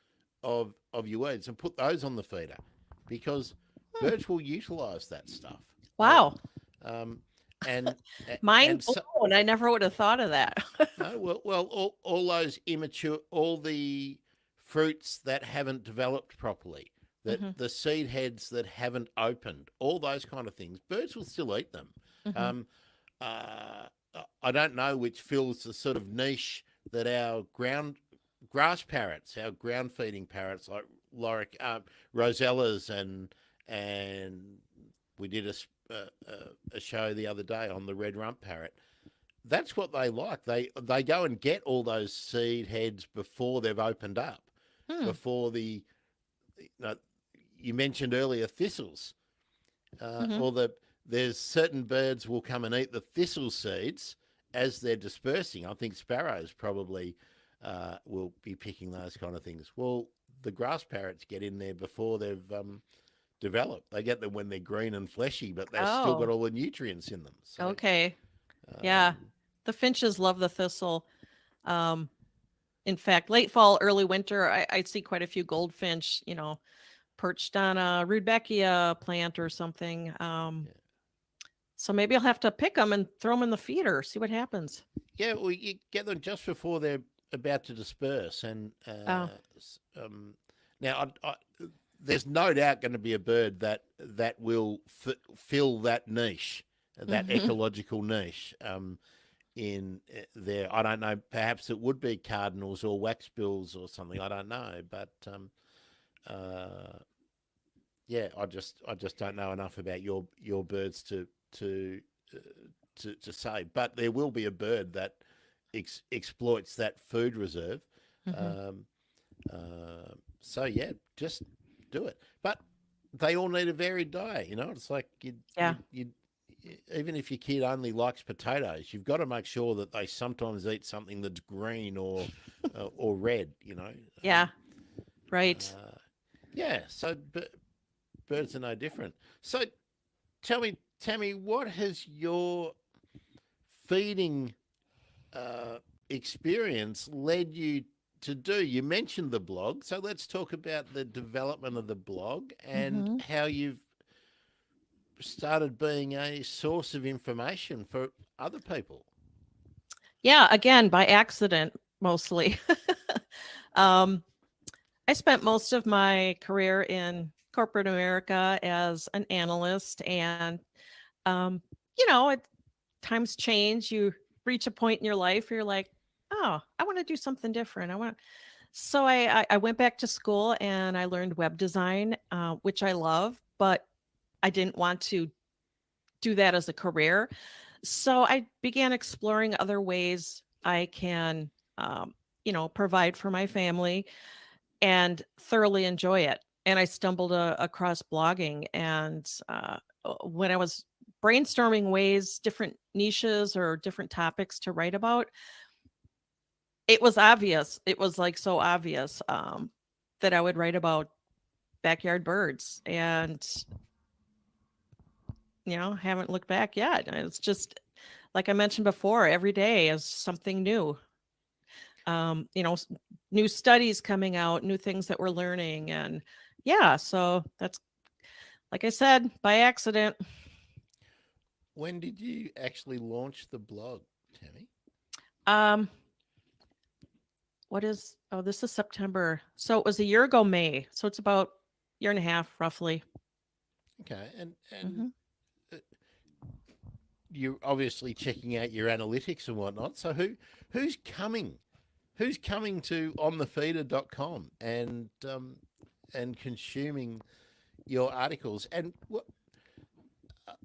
of your weeds and put those on the feeder, because Hmm. birds will utilise that stuff. Wow. Um, and Mind and so, blown. I never would have thought of that. no, well, all those immature, all the fruits that haven't developed properly, that Hmm. the seed heads that haven't opened, all those kind of things, birds will still eat them. Hmm. Um, I don't know which fills the sort of niche that our ground grass parrots, our ground feeding parrots like Rosellas, and we did a show the other day on the red rump parrot. That's what they like. They go and get all those seed heads before they've opened up, Hmm. before you, know, you mentioned earlier thistles, Hmm. or there's certain birds will come and eat the thistle seeds as they're dispersing. I think sparrows probably will be picking those kind of things. Well, the grass parrots get in there before they've developed. They get them when they're green and fleshy, but they've still got Oh, all the nutrients in them. So, okay. Yeah. um, The finches love the thistle. Um, in fact, late fall, early winter, I see quite a few goldfinch, perched on a Rudbeckia plant or something. yeah. So maybe I'll have to pick them and throw them in the feeder, see what happens. Yeah, well, you get them just before they're about to disperse, and Oh. now there's no doubt going to be a bird that will fill that niche, that Hmm. ecological niche. In there, I don't know. Perhaps it would be cardinals or waxbills or something. I don't know, but uh, yeah, I just don't know enough about your birds to uh, to say. But there will be a bird that exploits that food reserve. Hmm. Um, so yeah, just do it. But they all need a varied diet. It's like Yeah. you even if your kid only likes potatoes, you've got to make sure that they sometimes eat something that's green or red. Yeah. Right. Uh, yeah. So birds are no different. So tell me, Tammy, what has your feeding uh, experience led you to do? You mentioned the blog, so let's talk about the development of the blog and Hmm. how you've started being a source of information for other people. Yeah. Again, by accident, mostly. um, I spent most of my career in corporate America as an analyst, and um, times change. You reach a point in your life where you're like, oh, I want to do something different. So I went back to school and I learned web design, which I love, but I didn't want to do that as a career. So I began exploring other ways I can, provide for my family and thoroughly enjoy it. And I stumbled across blogging. And when I was brainstorming ways, different niches or different topics to write about, it was obvious. It was like so obvious that I would write about backyard birds. And, haven't looked back yet. It's just, like I mentioned before, every day is something new. um, you know, s- New studies coming out, new things that we're learning. And yeah, so that's, like I said, by accident. When did you actually launch the blog, Tammy? Um, this is September. So it was a year ago, May. So it's about year and a half, roughly. Okay, and Hmm. uh, you're obviously checking out your analytics and whatnot. So who's coming? Who's coming to onthefeeder.com and consuming your articles? And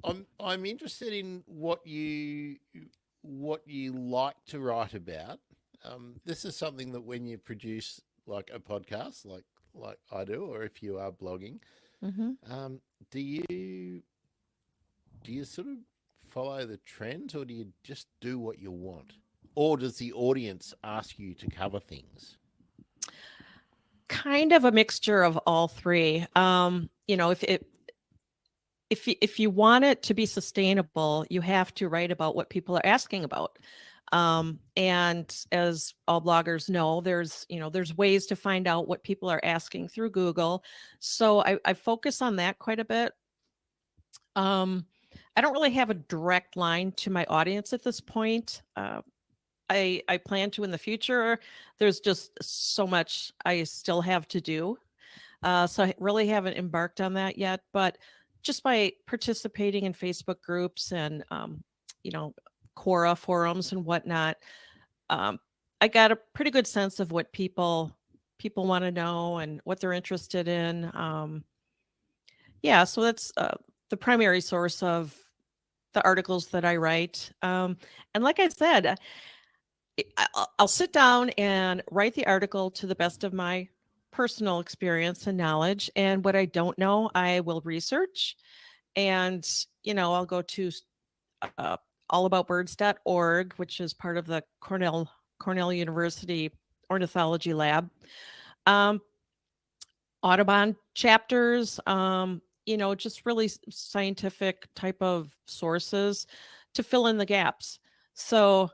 I'm interested in what you like to write about. This is something that when you produce like a podcast, like I do, or if you are blogging, Hmm. um, do you sort of follow the trends, or do you just do what you want, or does the audience ask you to cover things? Kind of a mixture of all three. If you want it to be sustainable, you have to write about what people are asking about. And as all bloggers know, there's ways to find out what people are asking through Google. So I focus on that quite a bit. Um, I don't really have a direct line to my audience at this point. I plan to in the future. There's just so much I still have to do. So I really haven't embarked on that yet, but just by participating in Facebook groups and, you know, Quora forums and whatnot, um, I got a pretty good sense of what people want to know and what they're interested in. Yeah, so that's the primary source of the articles that I write. And like I said, I'll sit down and write the article to the best of my personal experience and knowledge. And what I don't know, I will research. And, I'll go to uh, allaboutbirds.org, which is part of the Cornell University Ornithology Lab. Um, Audubon chapters, just really scientific type of sources to fill in the gaps. So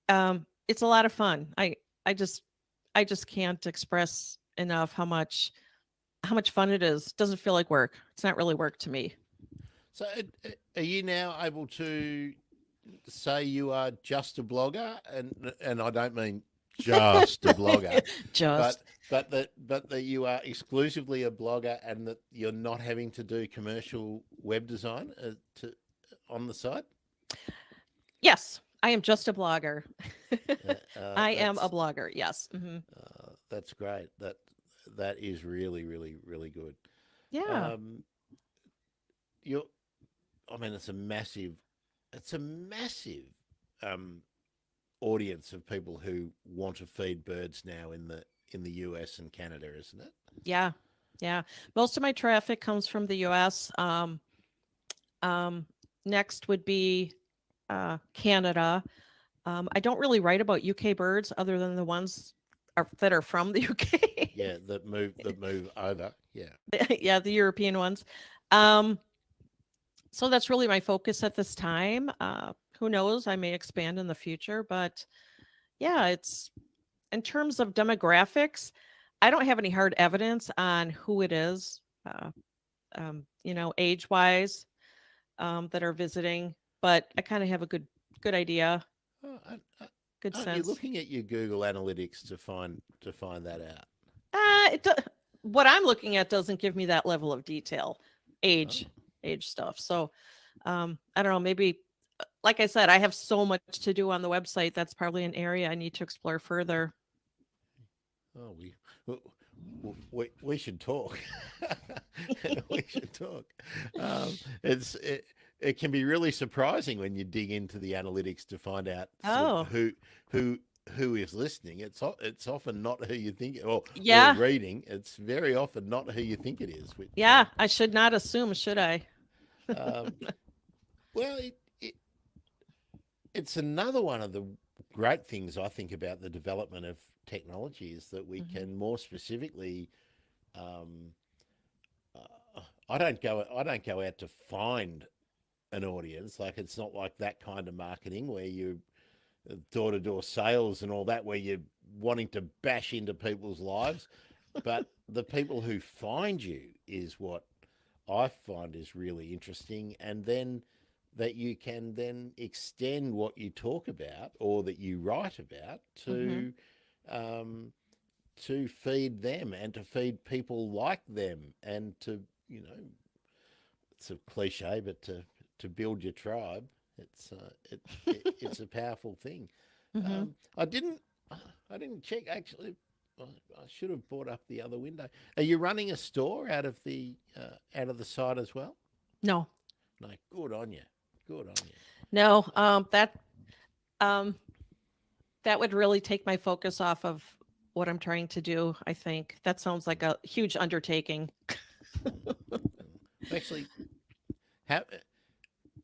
it's a lot of fun. I just I just can't express enough how much fun it is. It doesn't feel like work. It's not really work to me. So, are you now able to say you are just a blogger, and I don't mean just a blogger, Just but but that you are exclusively a blogger, and that you're not having to do commercial web design on the site? yes, I am just a blogger. Uh, I am a that's blogger. Yes. that's great. That is really really really good. Yeah. Um, you, I mean, it's a massive um, audience of people who want to feed birds now in the US and Canada, isn't it? Yeah. Yeah. Most of my traffic comes from the US. Um, Next would be Canada. I don't really write about UK birds other than the ones that are from the UK. Yeah, that move over. Yeah. Yeah, the European ones. Um, so that's really my focus at this time. Who knows? I may expand in the future, but yeah, it's in terms of demographics, I don't have any hard evidence on who it is, age wise, that are visiting, but I kind of have a good idea, Oh, good aren't you sense. looking at your Google Analytics to find that out? It what I'm looking at doesn't give me that level of detail, Oh, age, age stuff. So I don't know. Maybe, like I said, I have so much to do on the website. That's probably an area I need to explore further. oh, we should talk. We should talk. It can be really surprising when you dig into the analytics to find out sort of Oh, who who is listening. It's often not who you think or yeah, reading. It's very often not who you think it is. Which yeah. I should not assume, should I? um, well, it's another one of the great things I think about the development of technology is that we Hmm. can more specifically. Um, I don't go out to find an audience. Like it's not like that kind of marketing where you door to door sales and all that, where you're wanting to bash into people's lives. But the people who find you is what I find is really interesting. And then that you can then extend what you talk about or that you write about Hmm. um, to feed them and to feed people like them and to, you know, it's a cliche, but to build your tribe, it's a powerful thing. Hmm. I didn't check actually. I should have brought up the other window. Are you running a store out of the site as well? No, No, good on you. Good on you. no. Um, that would really take my focus off of what I'm trying to do. I think that sounds like a huge undertaking. Actually, how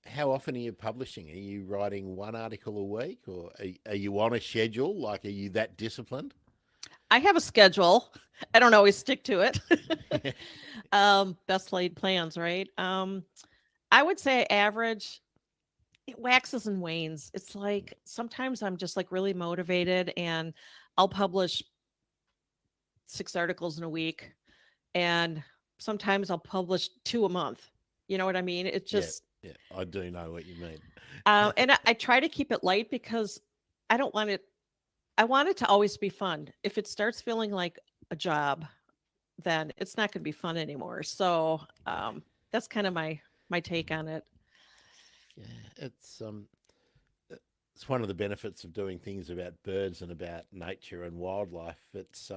how often are you publishing? Are you writing one article a week, or are you on a schedule? Like, are you that disciplined? I have a schedule. I don't always stick to it. Best laid plans, right? I would say average. It waxes and wanes. It's like sometimes I'm just like really motivated and I'll publish 6 articles in a week, and sometimes I'll publish two a month. You know what I mean? It Yeah, just yeah, I do know what you mean. and I try to keep it light because I don't want it. I want it to always be fun. If it starts feeling like a job, then it's not going to be fun anymore. So that's kind of my take on it. Yeah, it's one of the benefits of doing things about birds and about nature and wildlife. It's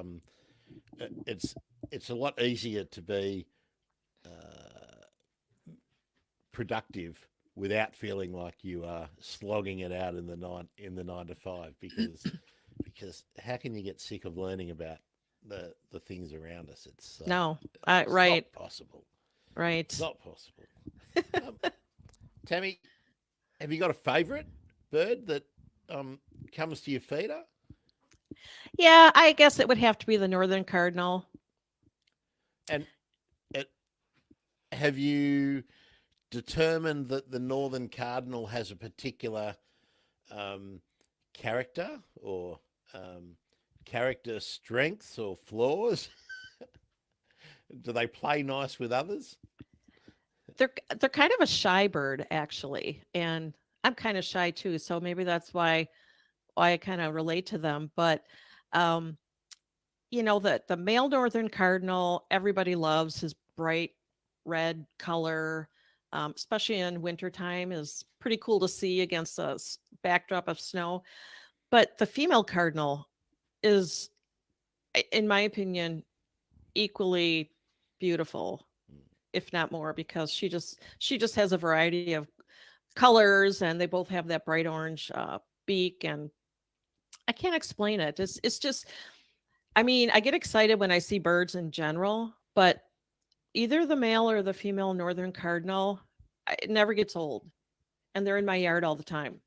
it's a lot easier to be uh, productive without feeling like you are slogging it out in the nine to five because how can you get sick of learning about the things around us? No, It's right, not possible. It's right. not possible. Um, Tammy, have you got a favourite bird that um, comes to your feeder? Yeah, I guess it would have to be the northern cardinal. And it, have you determined that the northern cardinal has a particular um, character or um, character strengths or flaws? Do they play nice with others? They're kind of a shy bird actually, and I'm kind of shy too. So maybe that's why I kind of relate to them. But um, the male northern cardinal, everybody loves his bright red color, especially in wintertime, is pretty cool to see against a backdrop of snow. But the female cardinal is, in my opinion, equally beautiful. if not more, because she just has a variety of colors, and they both have that bright orange beak, and I can't explain it. It's just, I mean, I get excited when I see birds in general, but either the male or the female northern cardinal, it never gets old, and they're in my yard all the time.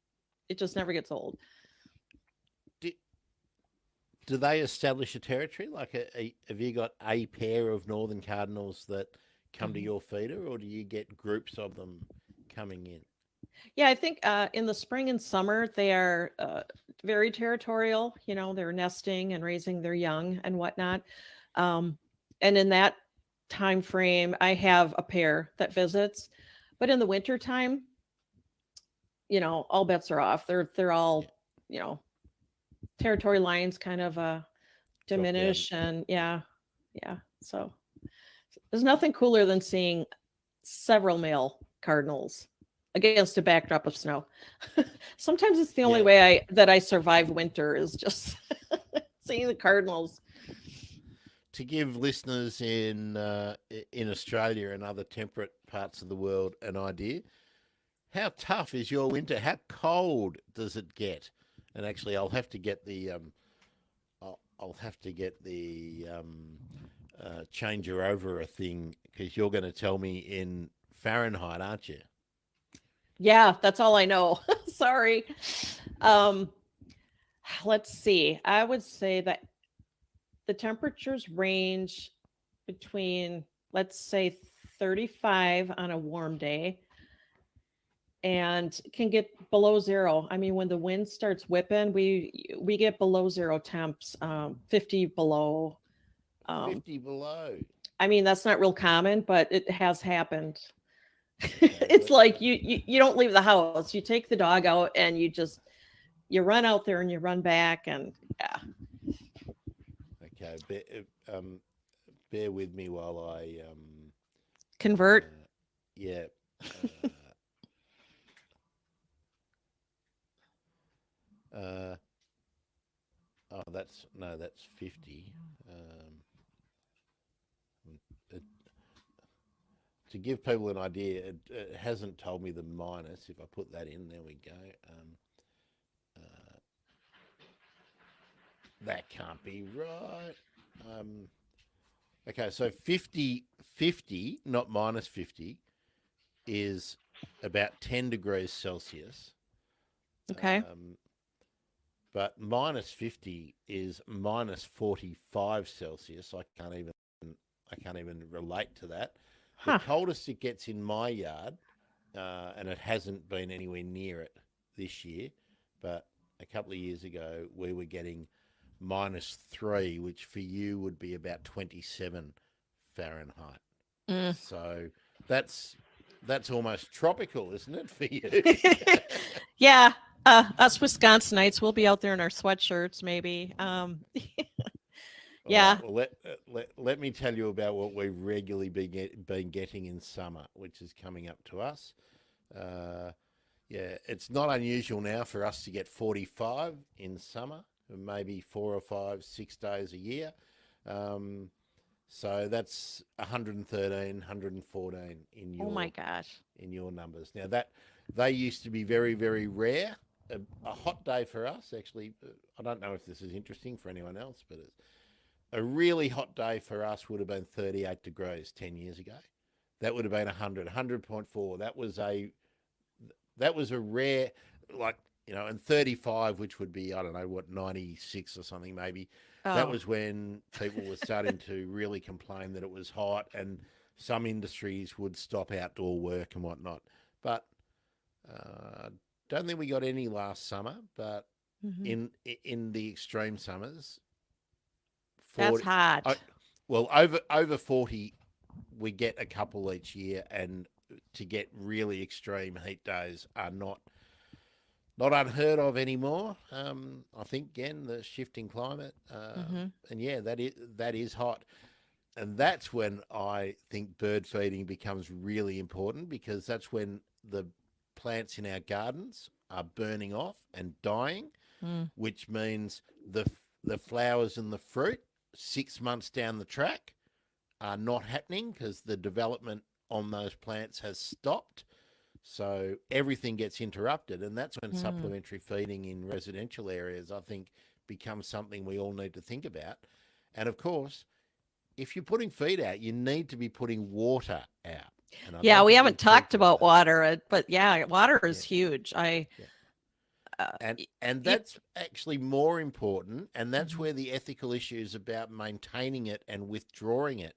It just never gets old. Do, do they establish a territory? Like, have you got a pair of northern cardinals that come to Mhm. your feeder, or do you get groups of them coming in? Yeah, I think in the spring and summer they are very territorial. They're nesting and raising their young and whatnot. Um, and in that time frame, I have a pair that visits. But in the wintertime, all bets are off. They're Yeah, all, territory lines kind of drop down. diminish, and yeah, yeah. So there's nothing cooler than seeing several male cardinals against a backdrop of snow. Sometimes it's the only Yeah, way I survive winter is just seeing the cardinals. to give listeners in Australia and other temperate parts of the world an idea, how tough is your winter? How cold does it get? And actually, I'll have to get the changer over a thing, because you're going to tell me in Fahrenheit, aren't you? Yeah, that's all I know. Sorry. Um, let's see. I would say that the temperatures range between, let's say, 35 on a warm day and can get below zero. I mean, when the wind starts whipping, we get below zero temps, 50 below. Um, 50 below. I mean, that's not real common, but it has happened. Okay, It's like you don't leave the house. You take the dog out and you run out there and you run back, and yeah. okay. Bear with me while I Convert. yeah. Uh, oh, that's no, that's 50. It, to give people an idea, it hasn't told me the minus. If I put that in, there we go. Uh, that can't be right. Um, okay, so 50, not minus 50, is about 10 degrees Celsius. Okay. But minus 50 is minus 45 Celsius. I can't even relate to that. The Huh. coldest it gets in my yard, and it hasn't been anywhere near it this year, but a couple of years ago we were getting -3, which for you would be about 27 Fahrenheit. Mm. So that's that's almost tropical, isn't it, for you? Yeah. Us Wisconsinites, we'll be out there in our sweatshirts, maybe. All right. Yeah. Well, let me tell you about what we've regularly been getting in summer, which is coming up to us. Uh, yeah, it's not unusual now for us to get 45 in summer, maybe 4 or 5, 6 days a year. Um, so that's 113, 114 Oh my gosh. in your numbers. Now that they used to be very, very rare. A hot day for us, actually. I don't know if this is interesting for anyone else, but a really hot day for us would have been 38 degrees 10 years ago. That would have been 100.4. That was a rare, like, and 35, which would be, I don't know, what, 96 or something maybe. That Oh. was when people were starting to really complain that it was hot, and some industries would stop outdoor work and whatnot. But don't think we got any last summer, but Hmm. in the extreme summers, That's 40, hot. well, over 40, we get a couple each year, and to get really extreme heat days are not unheard of anymore. I think, again, the shifting climate, Hmm. and yeah, that is hot, and that's when I think bird feeding becomes really important, because that's when the plants in our gardens are burning off and dying, Mm. which means the flowers and the fruit 6 months down the track are not happening, because the development on those plants has stopped. So everything gets interrupted. And that's when Mm. supplementary feeding in residential areas, I think, becomes something we all need to think about. And of course, if you're putting feed out, you need to be putting water out. And I Yeah, don't we think haven't we've talked talked about about that. water, but yeah, water Yeah, is huge. yeah. Uh, And y- and you, that's actually more important, and that's hmm where the ethical issues about maintaining it and withdrawing it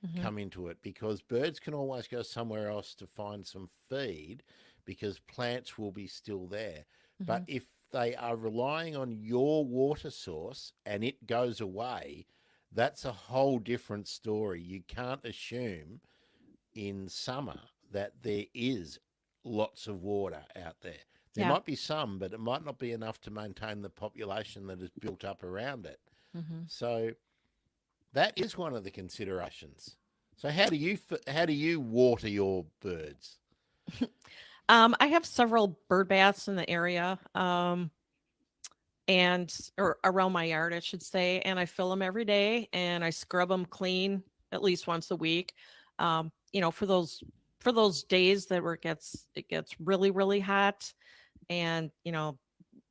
hmm come into it, because birds can always go somewhere else to find some feed because plants will be still there. But hmm if they are relying on your water source and it goes away, that's a whole different story. You can't assume in summer that there is lots of water out there. There yeah. might be some, but it might not be enough to maintain the population that is built up around it. hmm So that is one of the considerations. So how do you water your birds? I have several bird baths in the area, and or around my yard, I should say, and I fill them every day, and I scrub them clean at least once a week. For those days that where it gets really really hot, and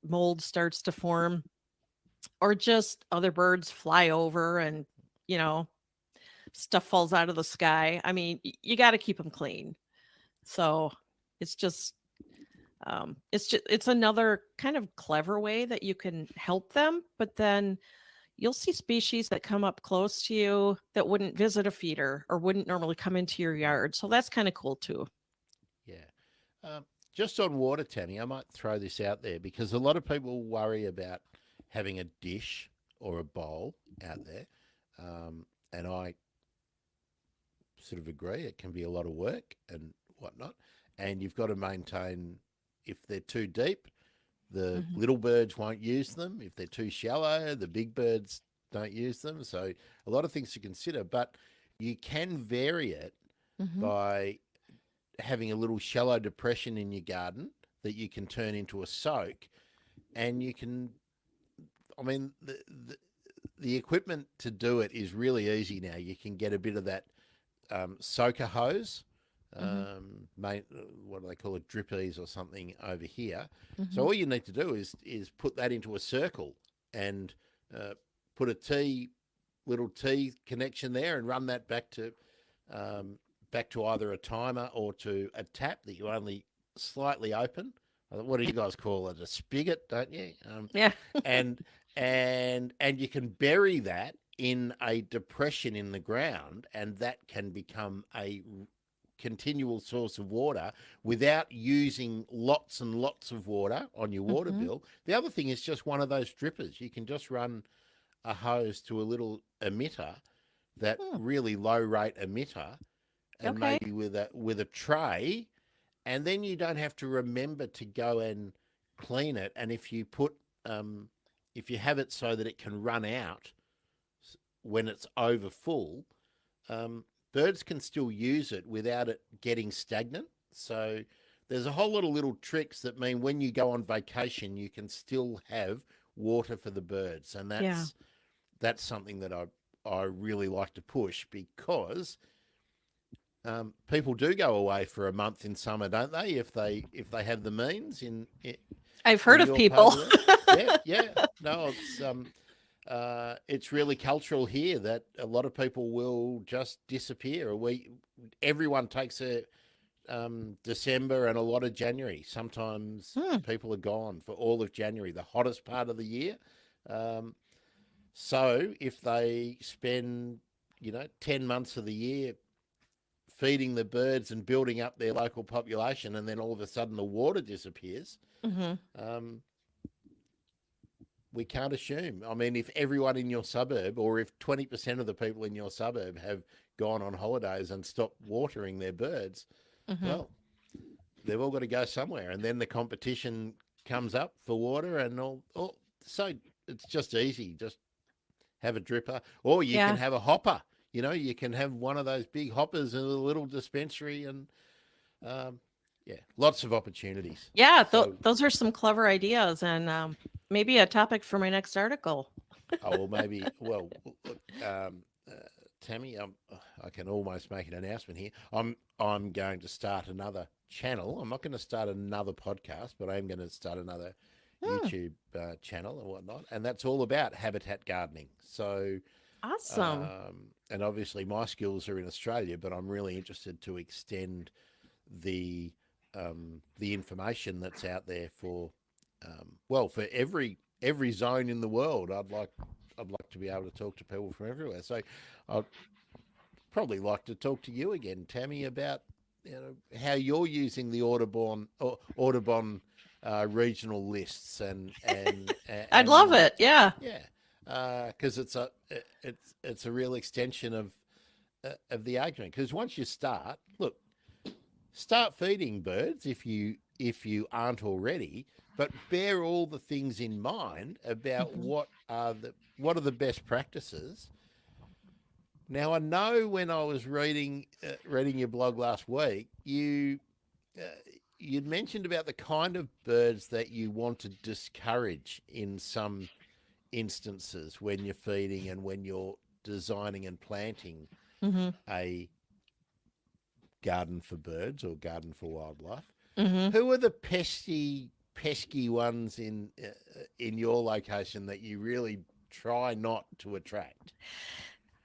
mold starts to form, or just other birds fly over, and you know stuff falls out of the sky. I mean, you got to keep them clean. So it's just it's another kind of clever way that you can help them, but then you'll see species that come up close to you that wouldn't visit a feeder or wouldn't normally come into your yard. So that's kind of cool too. Yeah. Um, just on water, Tammy, I might throw this out there because a lot of people worry about having a dish or a bowl out there. And I sort of agree. It can be a lot of work and whatnot. And you've got to maintain, if they're too deep, the Hmm little birds won't use them. If they're too shallow, the big birds don't use them. So a lot of things to consider, but you can vary it hmm by having a little shallow depression in your garden that you can turn into a soak. And you can, I mean, the equipment to do it is really easy now. You can get a bit of that soaker hose, hmm what do they call it, drippies or something over here. So hmm all you need to do is put that into a circle and put a little T connection there and run that back to either a timer or to a tap that you only slightly open. What do you guys call it? A spigot, don't you? Yeah. And and you can bury that in a depression in the ground, and that can become a continual source of water without using lots and lots of water on your water hmm bill. The other thing is just one of those drippers. You can just run a hose to a little emitter, that Hmm. really low rate emitter, and Okay. maybe with a tray, and then you don't have to remember to go and clean it. And if you have it so that it can run out when it's over full, um, birds can still use it without it getting stagnant. So there's a whole lot of little tricks that mean when you go on vacation, you can still have water for the birds, and Yeah. that's something that I really like to push, because people do go away for a month in summer, don't they? If they have the means I've heard in of your part of people. the world. Yeah, yeah. No, it's really cultural here that a lot of people will just disappear. Everyone takes a December and a lot of January. Sometimes Hmm. people are gone for all of January, the hottest part of the year. Um, so if they spend 10 months of the year feeding the birds and building up their local population, and then all of a sudden the water disappears, hmm um, we can't assume. I mean, if everyone in your suburb, or if 20% of the people in your suburb have gone on holidays and stopped watering their birds, hmm well, they've all got to go somewhere. And then the competition comes up for water and all. So it's just easy. Just have a dripper, or you can Yeah. have a hopper. You can have one of those big hoppers in a little dispensary, and um, yeah, lots of opportunities. Yeah. So, Those are some clever ideas, and maybe a topic for my next article. well, maybe, well, look, Tammy, I can almost make an announcement here. I'm going to start another channel. I'm not going to start another podcast, but I am going to start another Hmm, YouTube channel and whatnot, and that's all about habitat gardening. So, awesome. and obviously my skills are in Australia, but I'm really interested to extend the the information that's out there for well, for every zone in the world. I'd like to be able to talk to people from everywhere. So I'd probably like to talk to you again, Tammy, about how you're using the Audubon regional lists I'd love and it. Yeah. yeah, because it's a real extension of the argument. Because once you start feeding birds if you aren't already, but bear all the things in mind about Hmm. what are the best practices. Now I know when I was reading your blog last week, uh, you'd mentioned about the kind of birds that you want to discourage in some instances when you're feeding and when you're designing and planting Hmm. a garden for birds or garden for wildlife. Hmm. Who are the pesky ones in your location that you really try not to attract?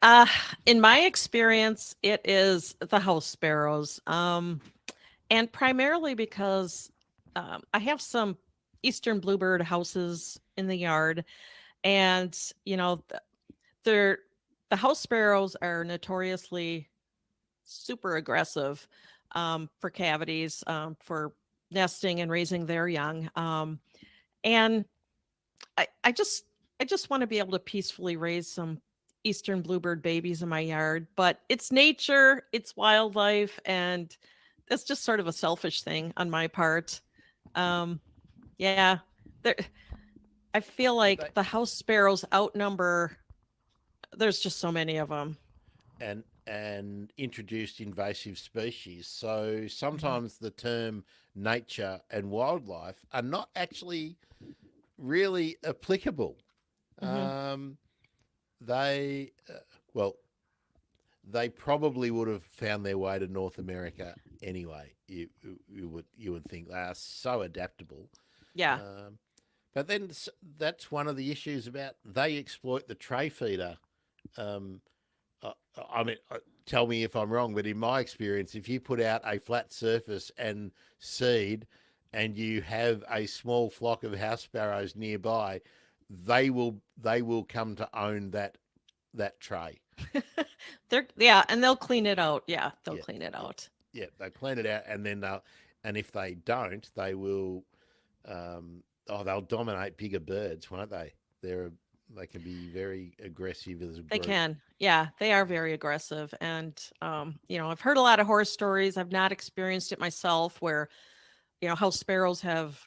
Uh, in my experience, it is the house sparrows. And primarily because I have some eastern bluebird houses in the yard, and you know, they're the house sparrows are notoriously super aggressive for cavities, for nesting and raising their young. And I just want to be able to peacefully raise some eastern bluebird babies in my yard, but it's nature, it's wildlife, and that's just sort of a selfish thing on my part. Um, yeah, there. I feel But like they the house sparrows outnumber. There's just so many of them. and introduced invasive species. So Hmm. sometimes the term nature and wildlife are not actually really applicable. Hmm. Um, they well, they probably would have found their way to North America anyway. You would think they are so adaptable. Yeah. Um, but then that's one of the issues about they exploit the tray feeder. Um, uh, I mean, tell me if I'm wrong, but in my experience, if you put out a flat surface and seed, and you have a small flock of house sparrows nearby, they will come to own that tray. Yeah, and they'll clean it out. Yeah, they'll Yeah, clean it yeah, out. yeah. They plan it out, and then and if they don't, they will. They'll dominate bigger birds, won't they? They can be very aggressive as a They group. can. Yeah, they are very aggressive. And I've heard a lot of horror stories. I've not experienced it myself where, house sparrows have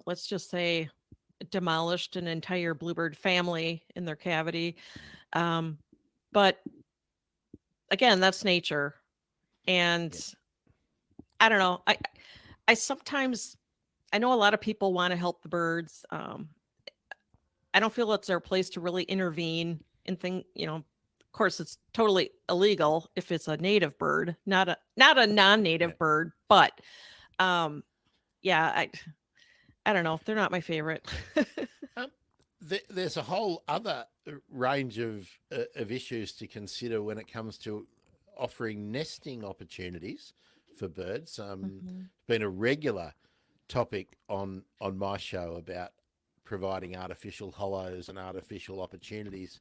let's just say demolished an entire bluebird family in their cavity. Um, but again, that's nature. And Yeah, I don't know. I sometimes I know a lot of people want to help the birds. I don't feel it's their place to really intervene in Of course, it's totally illegal if it's a native bird, not a yeah. non-native bird. But um, yeah, I don't know. They're not my favorite. Um, there's a whole other range of issues to consider when it comes to offering nesting opportunities for birds. Mhm. It's been a regular topic on my show about providing artificial hollows and artificial opportunities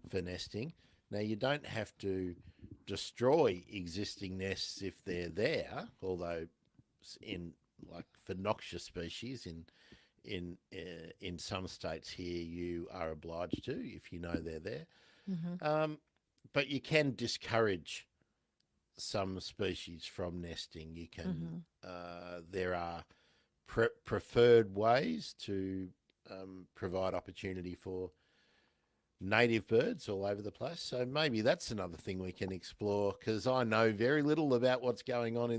for nesting. Now you don't have to destroy existing nests if they're there, although in like for noxious species in some states here you are obliged to if you know they're there. Mhm. Um, but you can discourage some species from nesting. You can Mhm. there are preferred ways to provide opportunity for native birds all over the place. So maybe that's another thing we can explore because I know very little about what's going on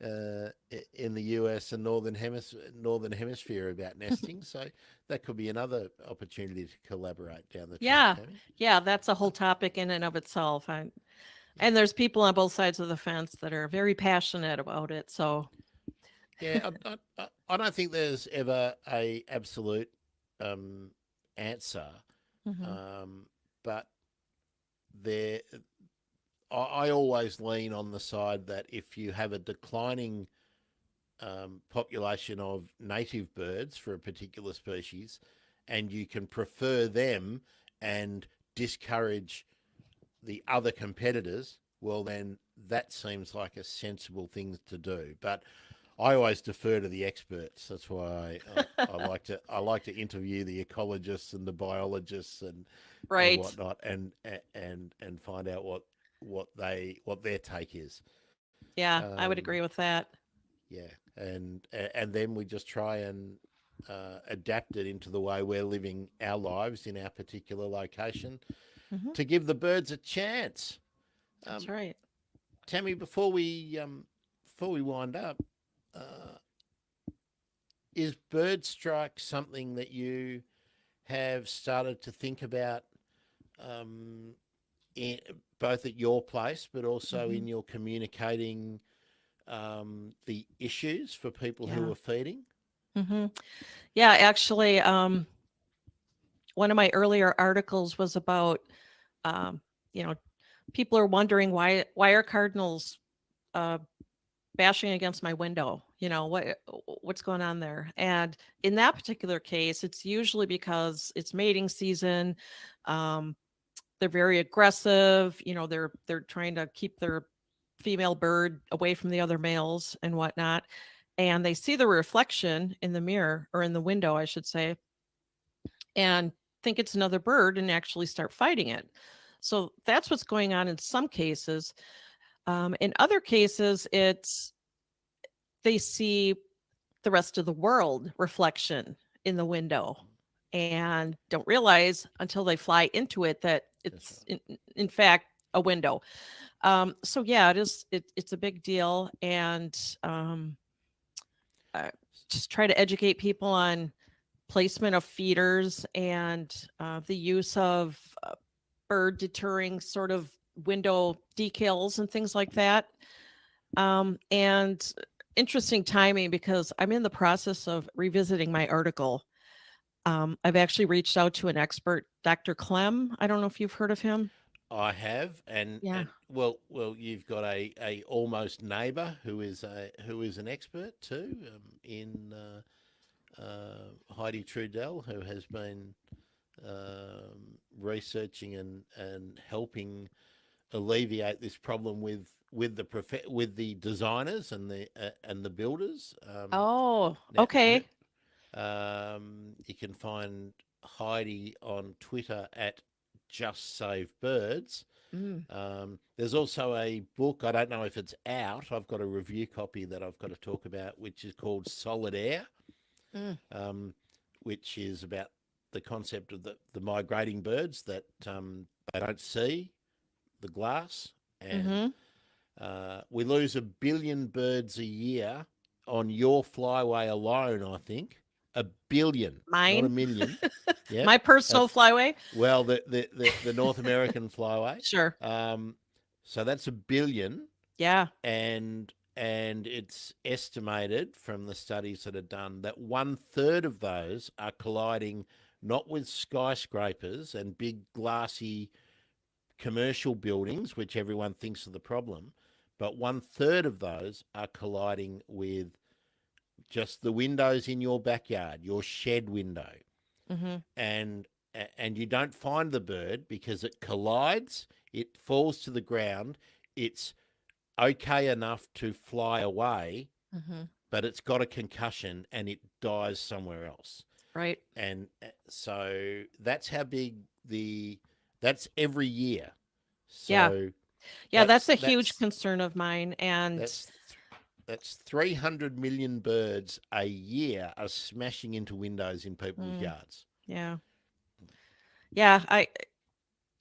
in the US and northern hemisphere about nesting. So that could be another opportunity to collaborate down the track, Yeah. Tammy. Yeah, that's a whole topic in and of itself. Yeah, And there's people on both sides of the fence that are very passionate about it. So, yeah. I don't think there's ever a absolute um, answer, mhm. um, but there. I always lean on the side that if you have a declining population of native birds for a particular species, and you can prefer them and discourage the other competitors, well, then that seems like a sensible thing to do. But I always defer to the experts. That's why I like to interview the ecologists and the biologists and Right. whatnot, and find out what their take is. Yeah, I would Um, agree with that. yeah, and then we just try and adapt it into the way we're living our lives in our particular location Hmm. to give the birds a chance. That's Um, right. Tammy, before we wind up, uh, is bird strike something that you have started to think about um, in, both at your place, but also Hmm. in your communicating the issues for people who Yeah. are feeding? Hmm. Yeah, actually, one of my earlier articles was about, um, you know, people are wondering why are cardinals uh, bashing against my window? What's going on there? And in that particular case, it's usually because it's mating season. Um, they're very aggressive. They're trying to keep their female bird away from the other males and whatnot. And they see the reflection in the mirror or in the window, I should say, and think it's another bird and actually start fighting it. So that's what's going on in some cases. In other cases, it's they see the rest of the world reflection in the window and don't realize until they fly into it that That's it's right. in fact a window. So yeah, it's a big deal, and uh, just try to educate people on placement of feeders and the use of bird deterring sort of window decals and things like that. And interesting timing because I'm in the process of revisiting my article. I've actually reached out to an expert, Dr. Clem. I don't know if you've heard of him. I have, Yeah. and you've got a almost neighbour who is an expert too in Heidi Trudell, who has been researching and helping alleviate this problem with the designers and the builders. Oh, Now, okay. you can find Heidi on Twitter at Just Save Birds. Mm, There's also a book. I don't know if it's out. I've got a review copy that I've got to talk about, which is called Solid Air, mm, um, which is about the concept of the migrating birds that they don't see the glass, and mm-hmm. we lose 1 billion birds a year on your flyway alone. I think 1 billion, not a Mine, million. Yep. my personal flyway. Well, the North American flyway. Sure. Um, so that's 1 billion, Yeah. and it's estimated from the studies that are done that 1/3 of those are colliding not with skyscrapers and big glassy commercial buildings, which everyone thinks are the problem, but 1/3 of those are colliding with just the windows in your backyard, your shed window, Mm-hmm. and and you don't find the bird because it collides, it falls to the ground, it's okay enough to fly away, Mm-hmm. but it's got a concussion and it dies somewhere else. Right. And so that's how big that's every year. Yeah. So Yeah. That's a huge that's concern of mine. And that's that's 300 million birds a year are smashing into windows in people's mm, yards. yeah. Yeah. I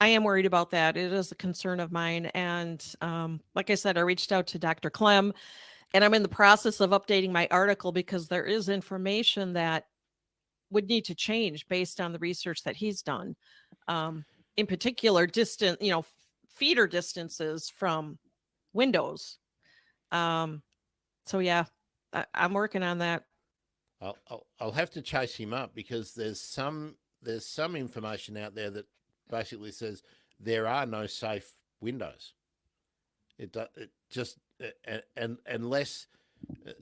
am worried about that. It is a concern of mine. And like I said, I reached out to Dr. Clem, And I'm in the process of updating my article because there is information that would need to change based on the research that he's done. Um, in particular, feeder distances from windows. Um, so yeah, I'm working on that. I'll have to chase him up because there's some information out there that basically says there are no safe windows. It just and uh,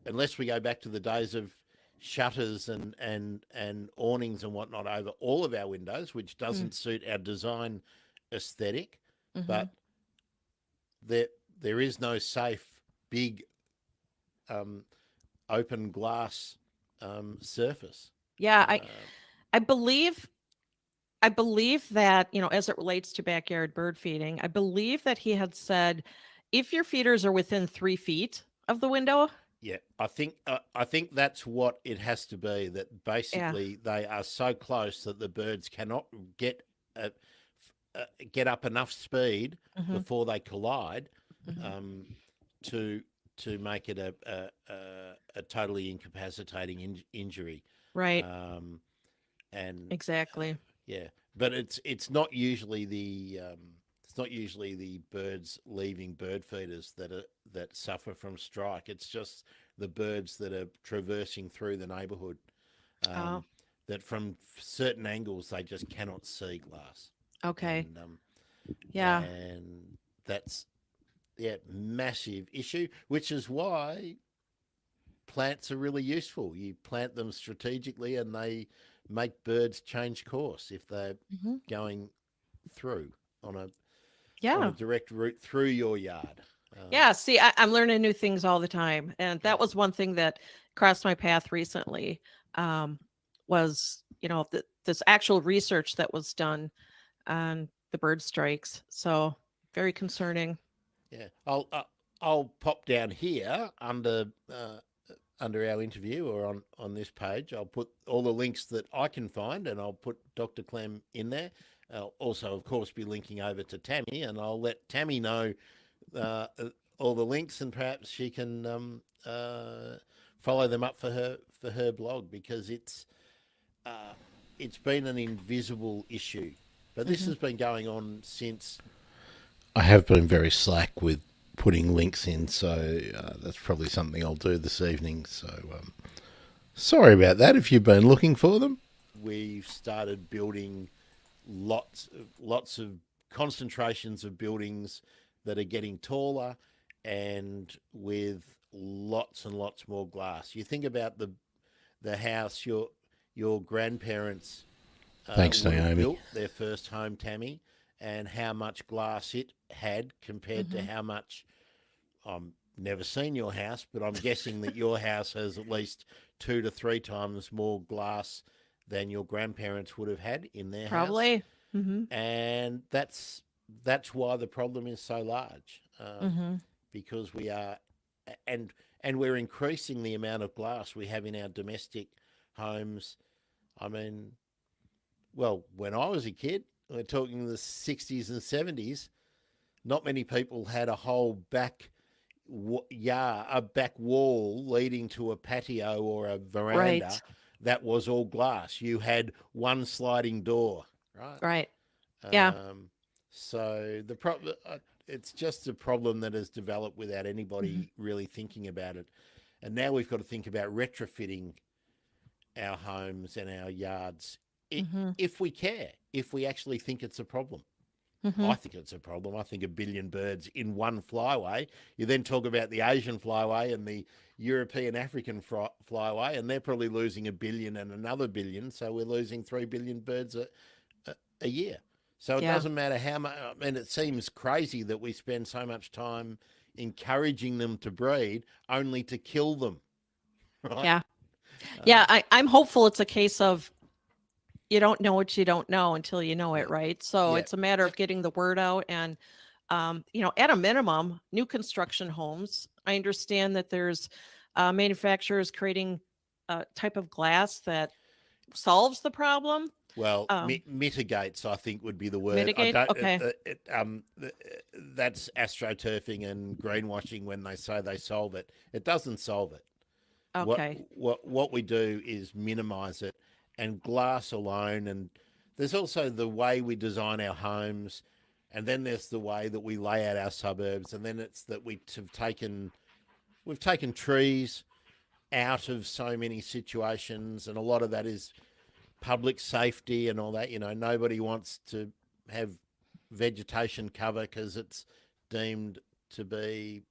unless we go back to the days of shutters and awnings and whatnot over all of our windows, which Mm, doesn't suit our design aesthetic, mm-hmm. but there there is no safe big um, open glass surface. Yeah, Uh, I believe I believe that, as it relates to backyard bird feeding, I believe that he had said if your feeders are within 3 feet of the window, yeah, I think that's what it has to be. That yeah. basically they are so close that the birds cannot get uh, get up enough speed Hmm. before they collide Hmm. um, to make it a totally incapacitating injury. Right. Um, and Exactly. Yeah, but it's not usually the birds leaving bird feeders that suffer from strike. It's just the birds that are traversing through the neighbourhood Oh, um, that from certain angles they just cannot see glass, okay. and Yeah. and that's yeah massive issue. Which is why plants are really useful. You plant them strategically, and they make birds change course if they're Hmm. going through on a Yeah. direct route through your yard. Yeah. See, I'm learning new things all the time. And Yeah, that was one thing that crossed my path recently, um, was, this actual research that was done on the bird strikes. So very concerning. yeah. I'll pop down here under our interview or on this page. I'll put all the links that I can find, and I'll put Dr. Clem in there. I'll also, of course, be linking over to Tammy, and I'll let Tammy know uh, uh, all the links, and perhaps she can follow them up for her blog because uh, it's been an invisible issue, but this Hmm. has been going on since. I have been very slack with putting links in, so that's probably something I'll do this evening. So sorry about that if you've been looking for them. We've started building lots of concentrations of buildings that are getting taller and with lots and lots more glass. You think about the house your grandparents Thanks, would have Naomi. built their first home, Tammy, and how much glass it had compared to Hmm. how much. Never seen your house, but I'm guessing that your house has at least 2 to 3 times more glass than your grandparents would have had in their house, Probably. Hmm. and that's why the problem is so large, Hmm. because we are, and we're increasing the amount of glass we have in our domestic homes. I mean, well, when I was a kid, we're talking the 60s and 70s. Not many people had a whole a back wall leading to a patio or a Right. veranda that was all glass. You had one sliding door, right? Right. Yeah. Um, so the problem, it's just a problem that has developed without Hmm. anybody really thinking about it. And now we've got to think about retrofitting our homes and our yards Hmm. if we care, if we actually think it's a problem. Hmm. I think it's a problem. I think a billion birds in one flyway. You then talk about the Asian flyway and the European African flyway, and they're probably losing a billion and another billion. So we're losing 3 billion birds a year. So it Yeah. doesn't matter how much. I mean, it seems crazy that we spend so much time encouraging them to breed only to kill them, right? Yeah. Yeah. Um, I'm hopeful it's a case of you don't know what you don't know until you know it, yeah, right? So yeah, it's a matter of yep, getting the word out and, at a minimum, new construction homes. I understand that there's manufacturers creating a type of glass that solves the problem. Well, Um, mitigates, I think, would be the word. I Mitigate. don't. Okay. That's astroturfing and greenwashing when they say they solve it. It doesn't solve it. What Okay. what we do is minimise it, and glass alone. And there's also the way we design our homes, and then there's the way that we lay out our suburbs, and then it's that we've taken trees out of so many situations, and a lot of that is public safety and all that. Nobody wants to have vegetation cover because it's deemed to be,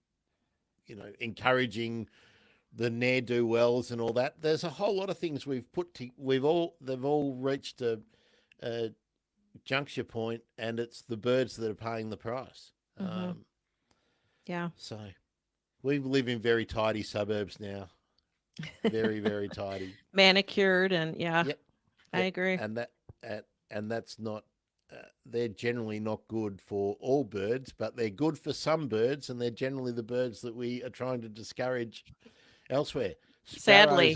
encouraging the ne'er do wells and all that. There's a whole lot of things they've all reached a juncture point, and it's the birds that are paying the price. Mm-hmm. Yeah. So we live in very tidy suburbs now, very very tidy. Manicured and yeah, Yep, I yep, agree. and that's not. They're generally not good for all birds, but they're good for some birds, and they're generally the birds that we are trying to discourage elsewhere. Sadly.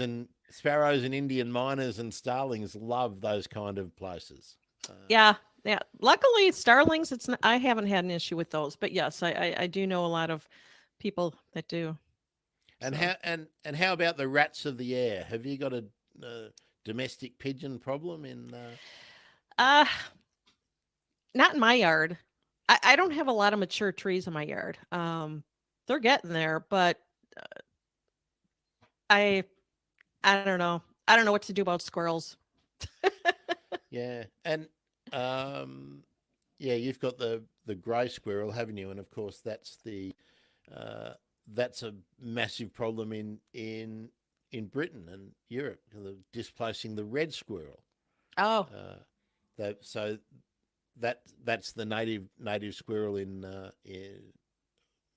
Sparrows and Indian miners and starlings love those kind of places. Uh, Yeah. Yeah. Luckily, starlings. It's not, I haven't had an issue with those, but yes, I do know a lot of people that do. and So, how about the rats of the air? Have you got a uh, domestic pigeon problem in? uh, not in my yard. I don't have a lot of mature trees in my yard. They're getting there, but I I don't know. I don't know what to do about squirrels. Yeah, and um, yeah, you've got the grey squirrel, haven't you? And of course, uh, that's a massive problem in Britain and Europe, displacing the red squirrel. Oh, Uh, so that's the native squirrel in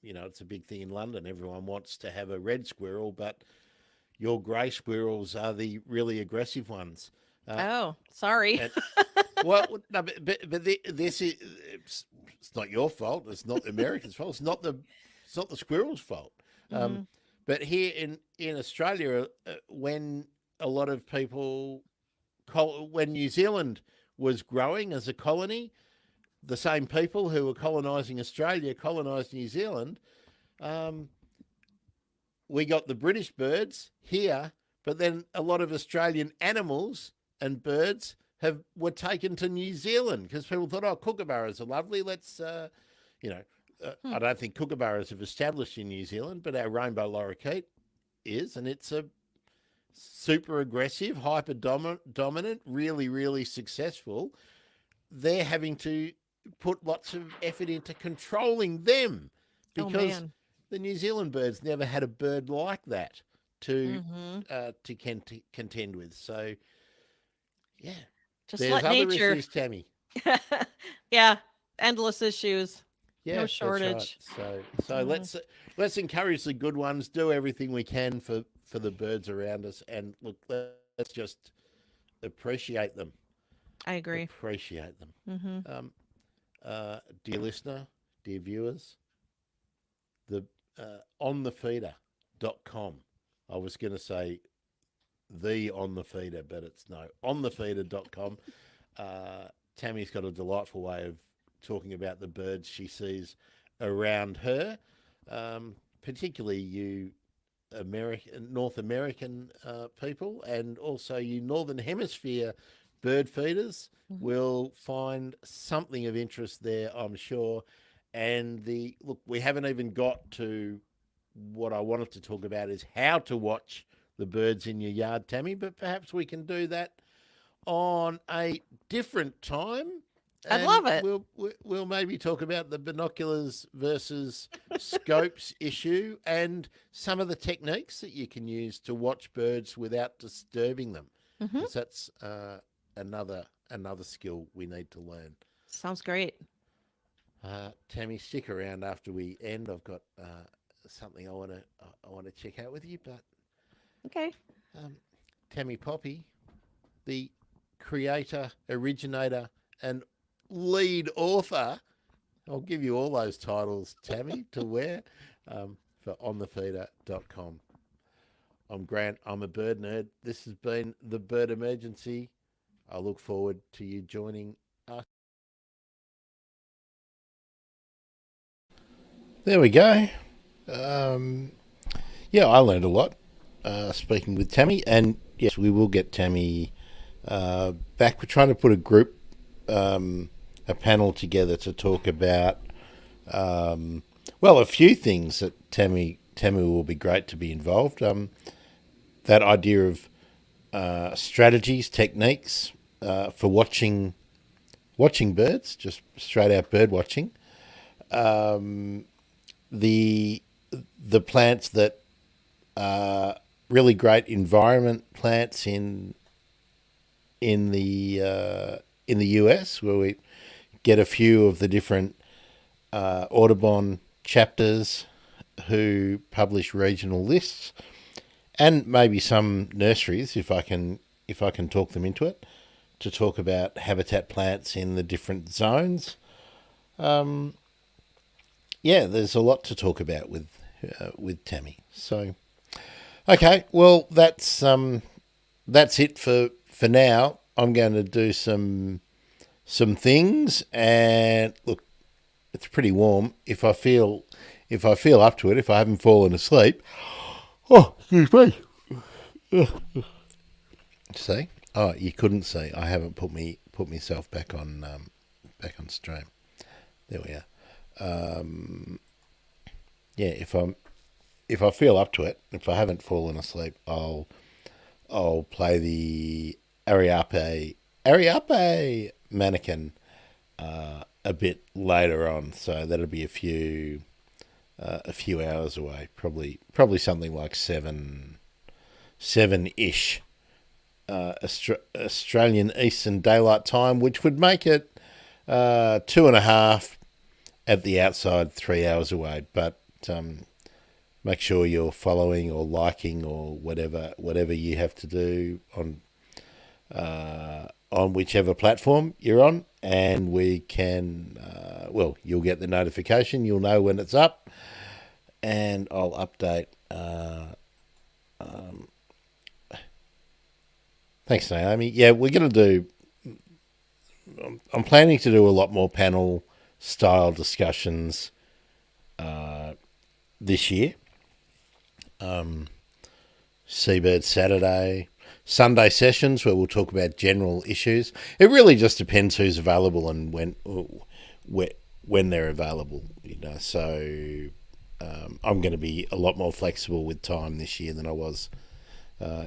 it's a big thing in London. Everyone wants to have a red squirrel, but your grey squirrels are the really aggressive ones. Uh, oh, sorry. and Well, no, this is it's not your fault. It's not the Americans' fault. It's not the squirrels' fault. Um, Hmm. but here in Australia, when a lot of people, when New Zealand was growing as a colony, the same people who were colonising Australia colonised New Zealand. Um, we got the British birds here, but then a lot of Australian animals and birds were taken to New Zealand because people thought, oh, kookaburras are lovely. Let's, you know, Hmm. I don't think kookaburras have established in New Zealand, but our rainbow lorikeet is, and it's a super aggressive, hyper dominant, really, really successful. They're having to put lots of effort into controlling them Oh because man. the New Zealand birds never had a bird like that to Hmm. contend with. So yeah, Just there's let other nature. issues, Tammy. Yeah, endless issues. No Yeah, that's right. shortage. So Hmm. let's encourage the good ones. Do everything we can for the birds around us, and look, let's just appreciate them. I agree. Appreciate them. Hmm. Um, dear listener, dear viewers, the onthefeeder.com. I was going to say the on the feeder, but it's no onthefeeder.com. Tammy's got a delightful way of talking about the birds she sees around her, particularly you North American people, and also you Northern Hemisphere bird feeders Hmm. will find something of interest there, I'm sure. And we haven't even got to what I wanted to talk about is how to watch the birds in your yard, Tammy. But perhaps we can do that on a different time, I'd and love it. we'll maybe talk about the binoculars versus scopes issue and some of the techniques that you can use to watch birds without disturbing them, Hmm. because that's another skill we need to learn. Sounds great. Tammy, stick around after we end. I've got something I want to check out with you, but Okay. um, Tammy Poppy, the creator, originator, and lead author. I'll give you all those titles, Tammy, to wear for onthefeeder.com. I'm Grant. I'm a bird nerd. This has been the Bird Emergency. I look forward to you joining us. There we go. Yeah, I learned a lot speaking with Tammy, and yes, we will get Tammy back. We're trying to put a panel together to talk about, a few things that Tammy will be great to be involved. That idea of strategies, techniques for watching birds, just straight out bird watching. The plants that are really great environment plants in the US, where we get a few of the different Audubon chapters who publish regional lists, and maybe some nurseries, if I can talk them into it, to talk about habitat plants in the different zones. Yeah, there's a lot to talk about with Tammy. So, okay, well that's it for now. I'm going to do some things, and look, it's pretty warm. If I feel up to it, if I haven't fallen asleep, oh, excuse me. See? Oh, you couldn't see. I haven't put myself back on stream. There we are. Yeah, if I feel up to it, if I haven't fallen asleep, I'll play the Ariape mannequin a bit later on. So that'll be a few hours away. Probably something like seven ish Australian Eastern Daylight Time, which would make it 2.5 at the outside, 3 hours away. But make sure you're following or liking or whatever you have to do on whichever platform you're on, and we can you'll get the notification. You'll know when it's up, and I'll update. Thanks, Naomi. Yeah, we're going to do. I'm planning to do a lot more panel style discussions this year. Seabird Saturday, Sunday sessions where we'll talk about general issues. It really just depends who's available and when they're available. So I'm going to be a lot more flexible with time this year than I was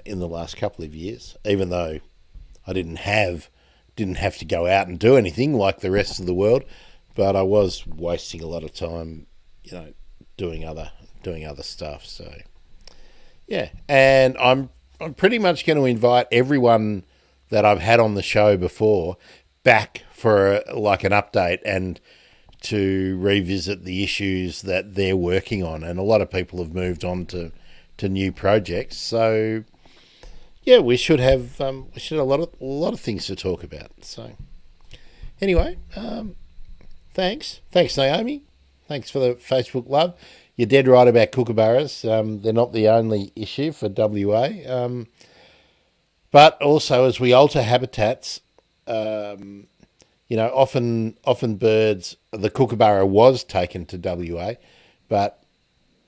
in the last couple of years. Even though I didn't have to go out and do anything like the rest of the world, but I was wasting a lot of time, doing other stuff. So, yeah, and I'm pretty much going to invite everyone that I've had on the show before back for an update and to revisit the issues that they're working on. And a lot of people have moved on to new projects. So, yeah, we should have a lot of things to talk about. So, anyway, thanks, Naomi. Thanks for the Facebook love. You're dead right about kookaburras. They're not the only issue for WA, but also as we alter habitats, often birds. The kookaburra was taken to WA, but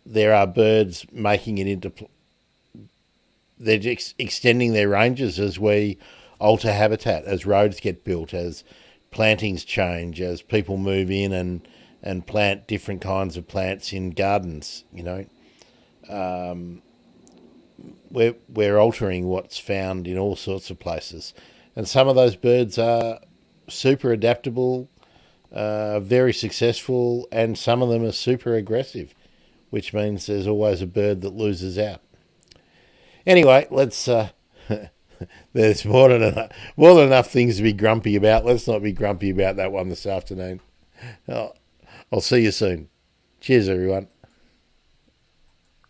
there are birds making it into. They're just extending their ranges as we alter habitat, as roads get built, as plantings change, as people move in and plant different kinds of plants in gardens. We're altering what's found in all sorts of places, and some of those birds are super adaptable, very successful, and some of them are super aggressive, which means there's always a bird that loses out. Anyway, let's. There's more than enough things to be grumpy about. Let's not be grumpy about that one this afternoon. I'll see you soon. Cheers, everyone.